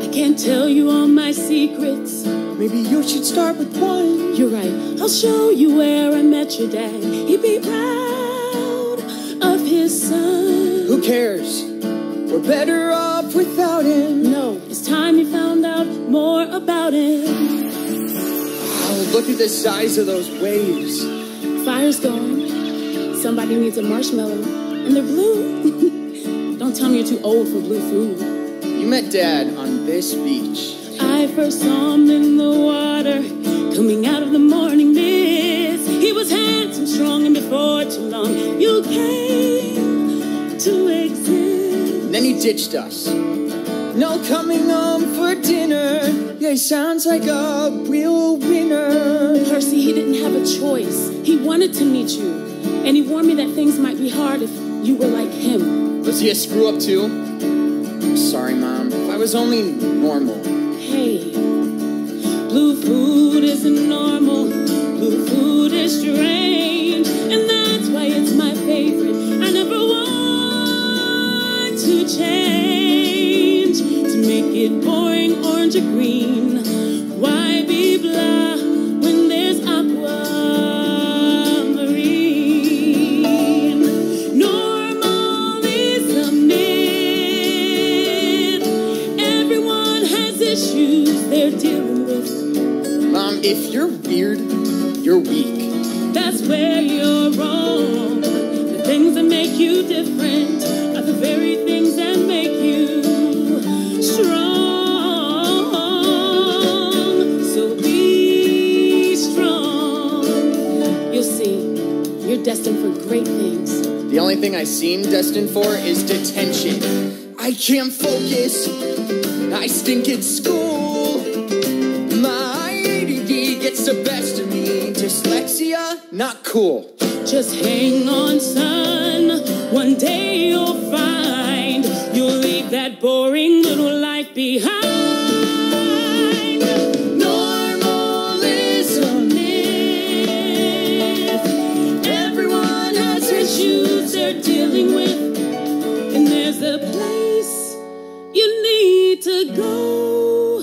I can't tell you all my secrets. Maybe you should start with one. You're right. I'll show you where I met your dad. He'd be proud of his son. Who cares? We're better off without him. No, it's time you found out more about him. Oh, look at the size of those waves. Fire's going. Somebody needs a marshmallow. And they're blue. Don't tell me you're too old for blue food. You met Dad on this beach. I first saw him in the water, coming out of the morning mist. He was handsome, strong, and before too long, you came to exist. Then he ditched us. No coming home for dinner. Yeah, he sounds like a real winner. Percy, he didn't have a choice. He wanted to meet you, and he warned me that things might be hard if you were like him. Was he a screw-up too? I'm sorry, Mom. I was only normal. Hey, blue food isn't normal. Blue food is strange, and that's why it's my favorite. I never want to change, to make it boring, orange or green. Why be blah when there's aquamarine? Normal is a myth. Everyone has issues they're dealing with. Mom, if you're weird, you're weak. That's where you're wrong. The things that make you different are the very things that make you strong. So be strong. You'll see, you're destined for great things. The only thing I seem destined for is detention. I can't focus. I stink at school. My ADD gets the best of me. Dyslexia, not cool. Just hang on, son. One day you'll find you'll leave that boring little life behind. Normal is a myth. Everyone has issues they're dealing with, and there's a place you need to go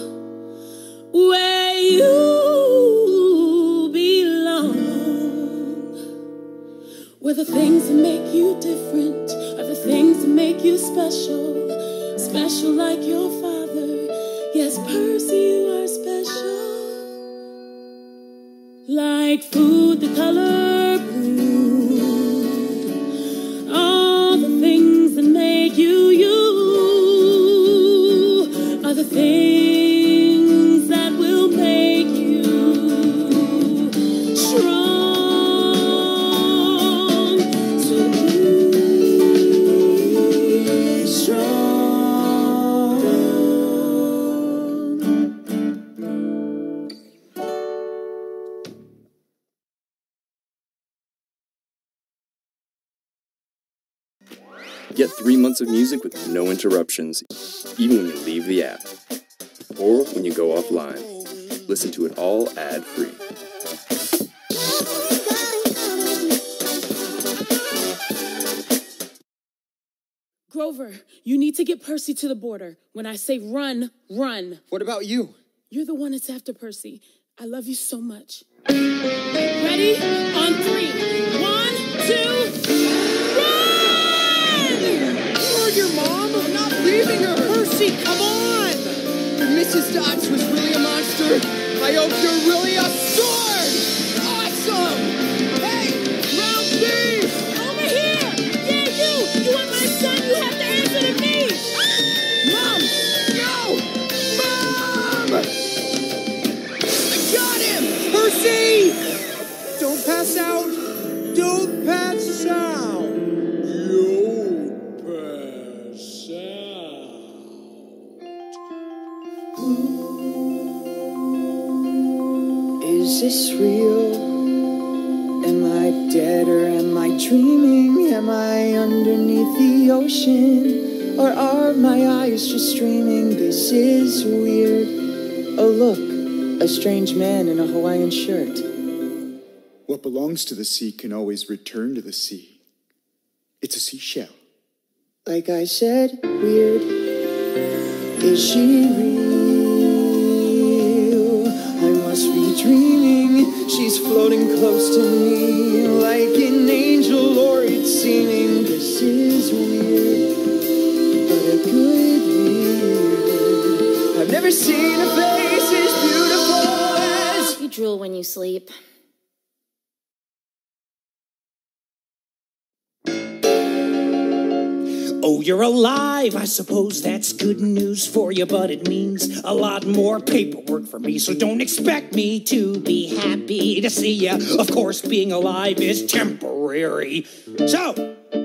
where you where the things that make you different are the things that make you special. Special like your father. Yes, Percy, you are special. Like food the color blue, all the things that make you you are the things that will make you strong. So be strong. Get 3 months of music with no interruptions, even when you leave the app. Or when you go offline. Listen to it all ad-free. Grover, you need to get Percy to the border. When I say run, run. What about you? You're the one that's after Percy. I love you so much. Ready? On 3. 1, 2, run! Heard your mom? I'm not leaving her. Percy, come on! If Mrs. Dodds was really a monster, I hope you're really a sword! Awesome! Hey, round these! Over here! Yeah, you! You want my son? You have to answer to me! Mom! No! Mom! I got him! Percy! Don't pass out! Don't pass out! Is this real? Am I dead or am I dreaming? Am I underneath the ocean? Or are my eyes just streaming? This is weird. Oh look, a strange man in a Hawaiian shirt. What belongs to the sea can always return to the sea. It's a seashell. Like I said, weird. Is she real? I must be dreaming. She's floating close to me like an angel, or it's seeming. This is weird, but a good weird. I've never seen a face as beautiful as... You drool when you sleep. Oh, you're alive. I suppose that's good news for you, but it means a lot more paperwork for me. So don't expect me to be happy to see you. Of course, being alive is temporary. So,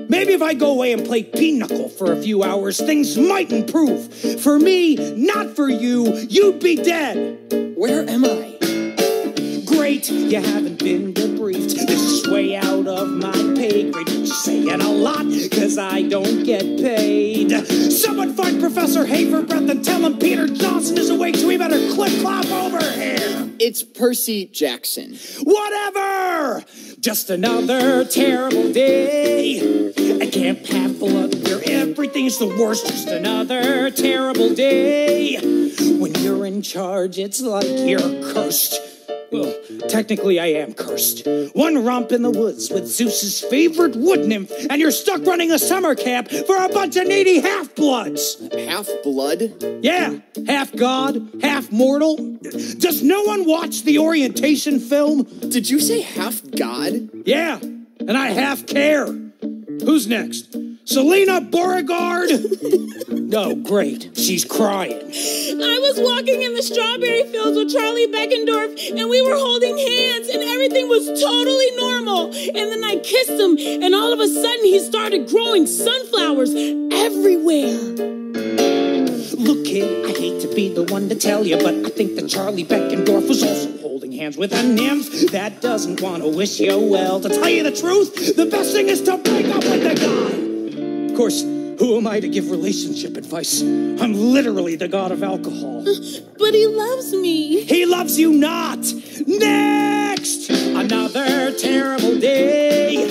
maybe if I go away and play pinochle for a few hours, things might improve. For me, not for you. You'd be dead. Where am I? Great, you haven't been debriefed. This is way out of my pay grade. You're saying a lot, cause I don't get paid. Someone find Professor Haver Breath and tell him Peter Johnson is awake, so we better clip-clop over here. It's Percy Jackson. Whatever! Just another terrible day. I can't have blood where everything's the worst. Just another terrible day. When you're in charge, it's like you're cursed. Well, technically I am cursed. One romp in the woods with Zeus's favorite wood nymph, and you're stuck running a summer camp for a bunch of needy half-bloods. Half-blood? Yeah, half-god, half-mortal. Does no one watch the orientation film? Did you say half-god? Yeah, and I half-care. Who's next? Selena Beauregard? No, great. She's crying. I was walking in the strawberry fields with Charlie Beckendorf, and we were holding hands, and everything was totally normal. And then I kissed him, and all of a sudden he started growing sunflowers everywhere. Look, kid, I hate to be the one to tell you, but I think that Charlie Beckendorf was also holding hands with a nymph that doesn't want to wish you well. To tell you the truth, the best thing is to break up with the guy. Of course, who am I to give relationship advice? I'm literally the god of alcohol. But he loves me. He loves you not. Next! Another terrible day.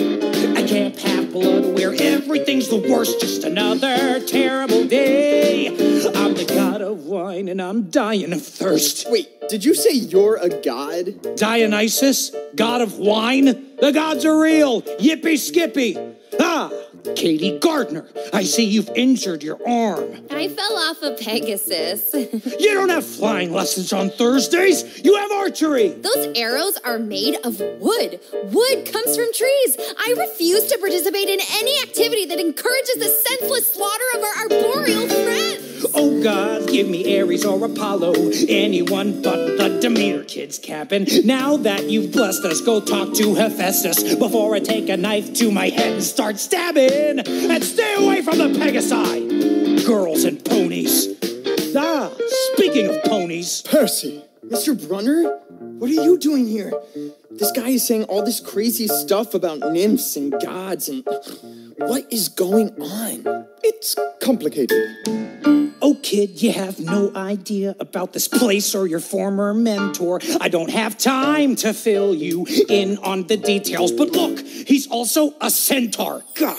I can't have blood where everything's the worst. Just another terrible day. I'm the god of wine and I'm dying of thirst. Wait, did you say you're a god? Dionysus, god of wine? The gods are real. Yippee skippy. Ah, Katie Gardner, I see you've injured your arm. I fell off a Pegasus. You don't have flying lessons on Thursdays. You have archery. Those arrows are made of wood. Wood comes from trees. I refuse to participate in any activity that encourages the senseless slaughter of our arboreal friends. Oh God, give me Ares or Apollo, anyone but the Demeter kids, Captain. Now that you've blessed us, go talk to Hephaestus before I take a knife to my head and start stabbing. And stay away from the Pegasi, girls and ponies. Ah, speaking of ponies. Percy, Mr. Brunner, what are you doing here? This guy is saying all this crazy stuff about nymphs and gods and... What is going on? It's complicated. Oh, kid, you have no idea about this place or your former mentor. I don't have time to fill you in on the details, but look, he's also a centaur. God.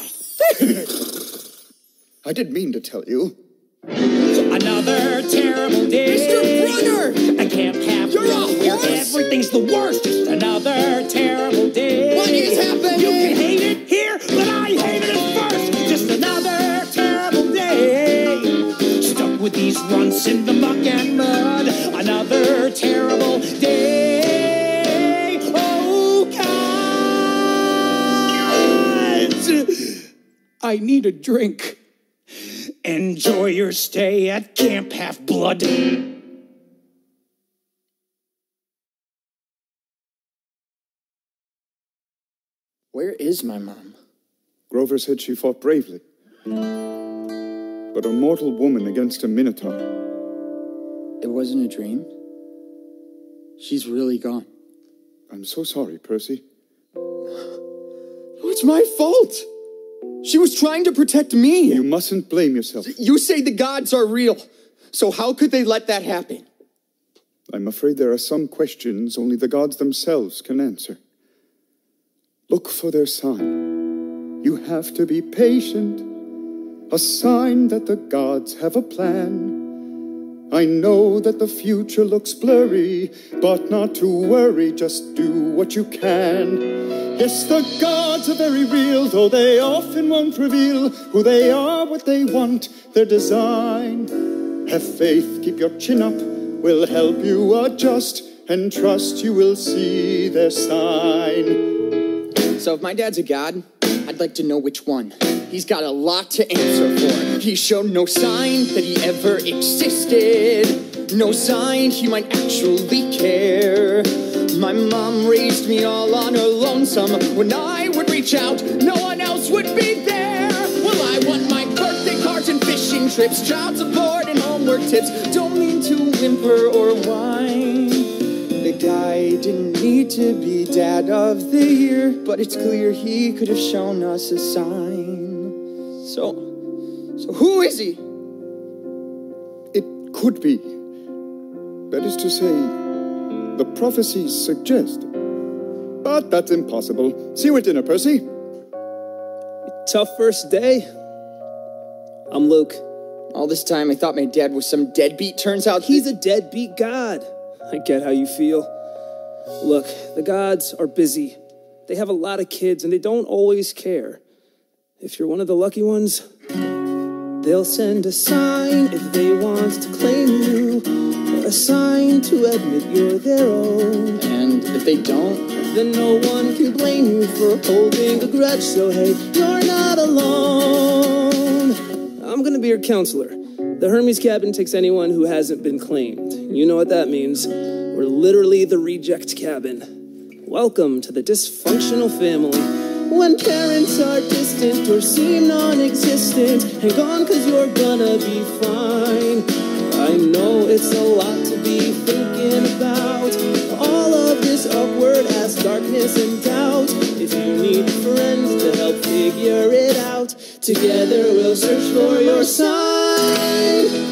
I didn't mean to tell you. Another terrible day. Mr. Brunner! I can't have You're a horse! Everything's the worst. Just another terrible day. What is happening? You can hate it here, but I hated it first. Just another terrible day. Stuck with these runts in the muck and mud. Another terrible day. Oh, God! I need a drink. Enjoy your stay at Camp Half-Blood. Where is my mom? Grover said she fought bravely. But a mortal woman against a minotaur. It wasn't a dream. She's really gone. I'm so sorry, Percy. It's my fault. She was trying to protect me. You mustn't blame yourself. You say the gods are real. So how could they let that happen? I'm afraid there are some questions only the gods themselves can answer. Look for their sign. You have to be patient. A sign that the gods have a plan. I know that the future looks blurry, but not to worry, just do what you can. Yes, the gods are very real, though they often won't reveal who they are, what they want, their design. Have faith, keep your chin up, we'll help you adjust, and trust you will see their sign. So if my dad's a god, I'd like to know which one. He's got a lot to answer for. He showed no sign that he ever existed. No sign he might actually care. My mom raised me all on her lonesome. When I would reach out, no one else would be there. Well, I want my birthday cards and fishing trips, child support and homework tips. Don't mean to whimper or whine. The guy didn't need to be dad of the year, but it's clear he could have shown us a sign. So who is he? It could be. That is to say, the prophecies suggest. But that's impossible. See you at dinner, Percy. Tough first day. I'm Luke. All this time I thought my dad was some deadbeat. Turns out he's a deadbeat god. I get how you feel. Look, the gods are busy. They have a lot of kids and they don't always care. If you're one of the lucky ones, they'll send a sign if they want to claim you, or a sign to admit you're their own. And if they don't, then no one can blame you for holding a grudge. So hey, you're not alone. I'm gonna be your counselor. The Hermes cabin takes anyone who hasn't been claimed. You know what that means. We're literally the reject cabin. Welcome to the dysfunctional family. When parents are distant or seem non-existent, hang on cause you're gonna be fine. I know it's a lot to be thinking about, all of this awkward-ass darkness and doubt. If you need friends to help figure it out, together we'll search for your sign.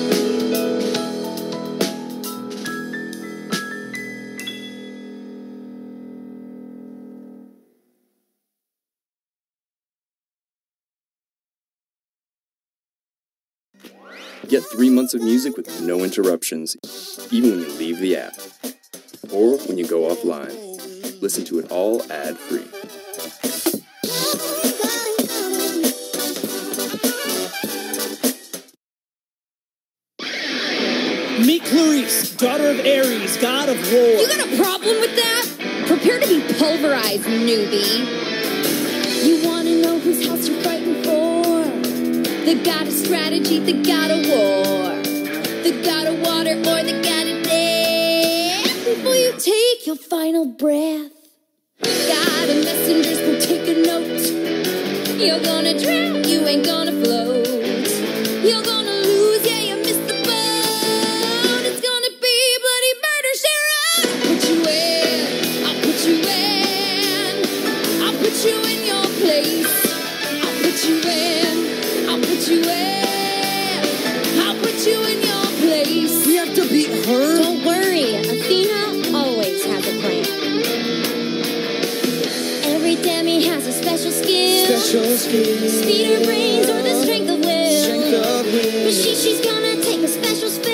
Get 3 months of music with no interruptions, even when you leave the app. Or when you go offline. Listen to it all ad-free. daughter of Ares, god of war. You got a problem with that? Prepare to be pulverized, newbie. You wanna know whose house you're fighting for? The god of strategy, the god of war, the god of water, or the god of death. Before you take your final breath, god of messengers will take a note. You're gonna drown, you ain't gonna float. You're gonna lose, yeah, you missed the boat. It's gonna be bloody murder, Sharon. I'll put you in. I'll put you in your place. I'll put you in. I'll put you in. I'll put you in your place. We have to beat her? Don't worry, Athena always has a plan. Every demi has a special skill. Speed or brains or the strength of will. But she's gonna take a special spill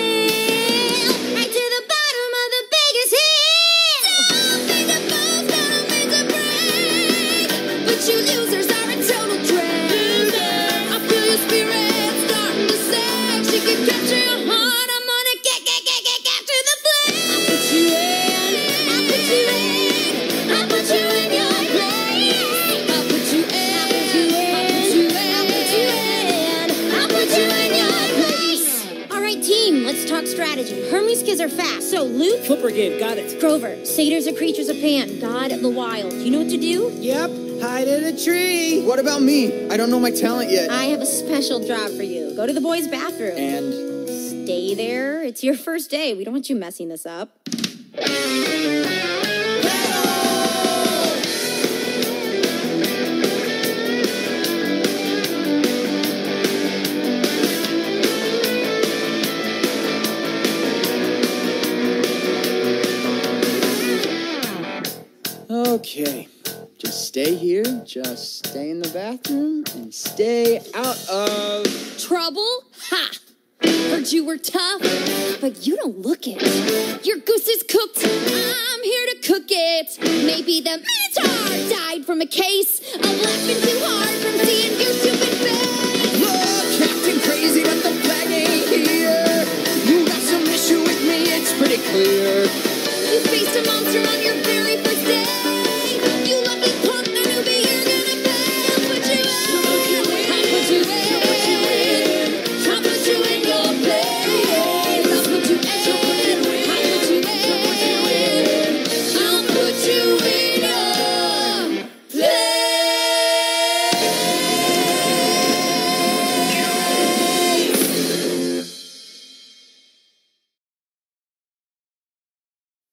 right to the bottom of the biggest hill. Some things are both gonna make a break, but you losers are a total drag. I feel your spirit starting to sag. She can capture your heart. I'm gonna capture the flame. I'll put you in. I'll put you in. I'll put you in your place. I'll put you in. Team, let's talk strategy. Hermes kids are fast, so Luke... Foot Brigade, got it. Grover, satyrs are creatures of Pan, god of the wild. You know what to do? Yep, hide in a tree. What about me? I don't know my talent yet. I have a special job for you. Go to the boys' bathroom. And? Stay there. It's your first day. We don't want you messing this up. Okay, just stay here, just stay in the bathroom, and stay out of... Trouble? Ha! Heard you were tough, but you don't look it. Your goose is cooked, I'm here to cook it. Maybe the Minotaur died from a case of laughing too hard from seeing your stupid face. Look, Captain Crazy, but the flag ain't here. You got some issue with me, it's pretty clear. You faced a monster on your very first day. You lucky punk, I knew be you're gonna pay. I'll put you in. I'll put you in. I'll put you in your place. I'll put you in. I'll put you in. I'll put you in your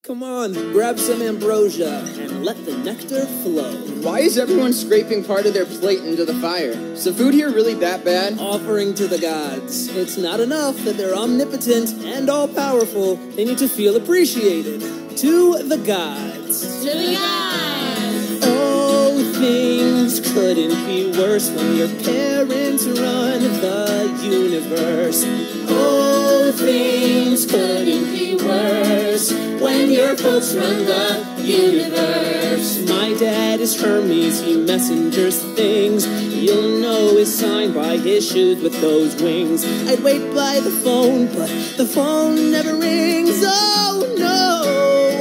Come on, grab some ambrosia and let the nectar flow. Why is everyone scraping part of their plate into the fire? Is the food here really that bad? Offering to the gods. It's not enough that they're omnipotent and all-powerful. They need to feel appreciated. To the gods. To the gods. Oh, things couldn't be worse when your parents run the universe. Oh, things couldn't be worse when your folks run the universe. My dad is Hermes, he messengers things. You'll know his sign by his shoes with those wings. I'd wait by the phone, but the phone never rings. Oh no!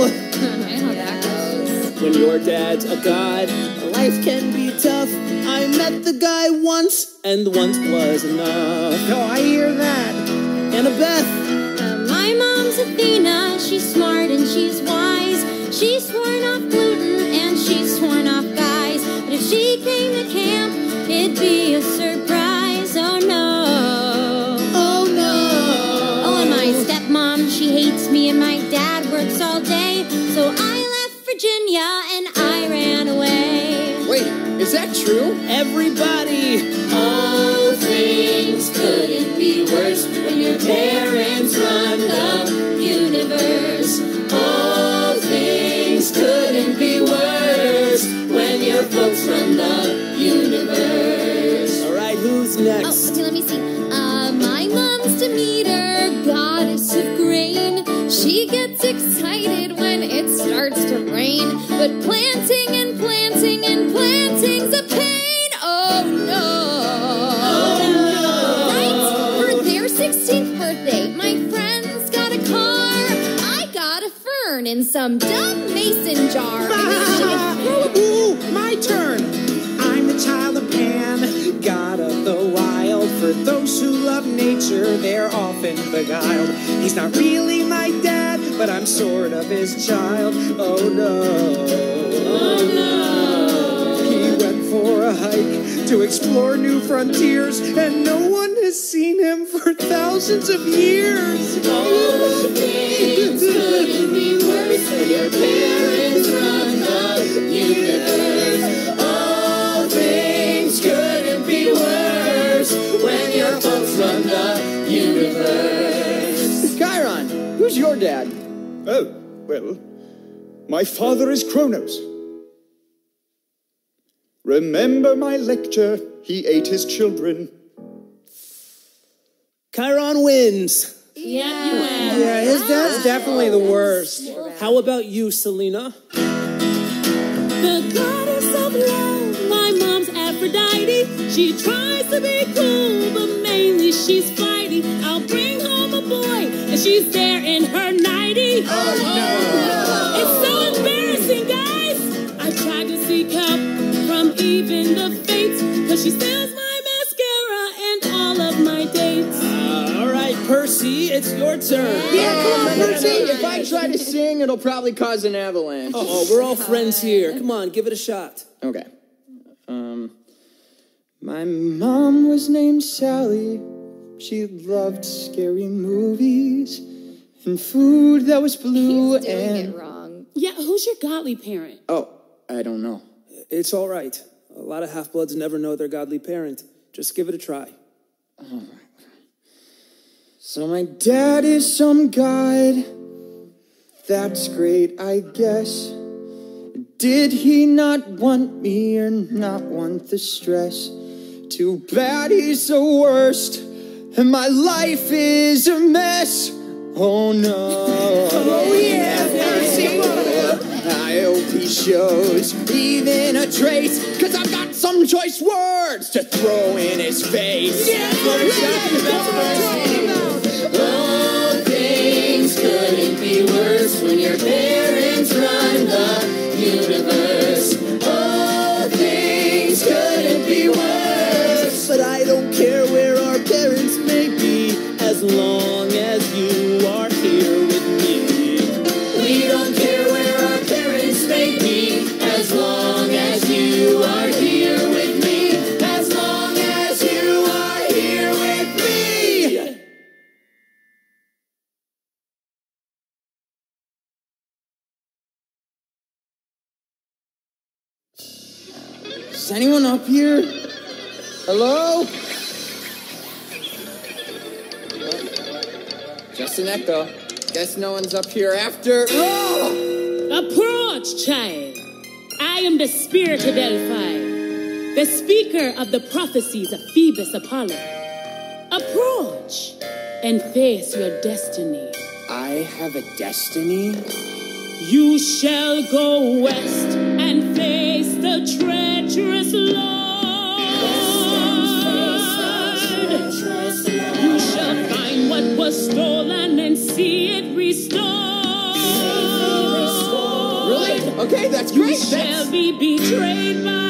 I know how that goes. When your dad's a god, life can be tough. I met the guy once, and once was enough. Oh, I hear that. Annabeth. My mom's Athena, she's smart and she's wise. She's sworn off gluten and she's sworn off guys. But if she came to camp, it'd be a surprise. Oh no. Oh no. Oh, and my stepmom, she hates me and my dad works all day. So I left Virginia and I ran away. Wait, is that true? Everybody. All things couldn't be worse when your parents run the universe. All things couldn't be worse when your folks run the universe. All right, who's next? Oh, okay, let me see. My mom's Demeter, goddess of grain. She gets excited when it starts to rain, but planting and planting and planting's a pain. Oh no. Oh no. Right? For their 16th birthday, my friends got a car. I some dumb mason jar. Ooh, my turn. I'm the child of Pan, god of the wild. For those who love nature, they're often beguiled. He's not really my dad, but I'm sort of his child. Oh no. Oh no. He went for a hike to explore new frontiers, and no one has seen him for thousands of years. All things couldn't be worse when your parents run the universe. All things couldn't be worse when your folks run the universe. Chiron, who's your dad? Oh, well, my father is Kronos. Remember my lecture? He ate his children. Chiron wins. Yeah, you win. Yeah, his dad's definitely the worst. How about you, Selena? The goddess of love, my mom's Aphrodite. She tries to be cool, but mainly she's flighty. I'll bring home a boy, and she's there in her nightie. Oh no! It's so embarrassing, guys. I tried to seek help from even the fates, cause she steals my mascara and all of my dates. All right, Percy, it's your turn. Yeah, come on, Percy. If I try to sing, it'll probably cause an avalanche. Oh, we're all friends here. Come on, give it a shot. Okay. My mom was named Sally. She loved scary movies and food that was blue. He's doing it wrong. Yeah, who's your godly parent? Oh, I don't know. It's all right. A lot of half-bloods never know their godly parent. Just give it a try. All right. So my dad is some god. That's great, I guess. Did he not want me or not want the stress? Too bad he's the worst, and my life is a mess. Oh no. Oh yeah, Percy. I hope he shows even a trace, cause I've got some choice words to throw in his face. Yeah, all things couldn't be worse when your parents run the universe. All things couldn't be worse. But I don't care where our parents may be, as long as you are here with me. We don't care where our parents may be, as long as you are here with me. As long as you are here with me. Is anyone up here? Hello? Just an echo. Guess no one's up here after. Oh! Approach, child. I am the spirit of Delphi, the speaker of the prophecies of Phoebus Apollo. Approach and face your destiny. I have a destiny? You shall go west and face the treacherous Lord. You shall find what was stolen and see it restored. Really? Okay, that's great. You shall be betrayed by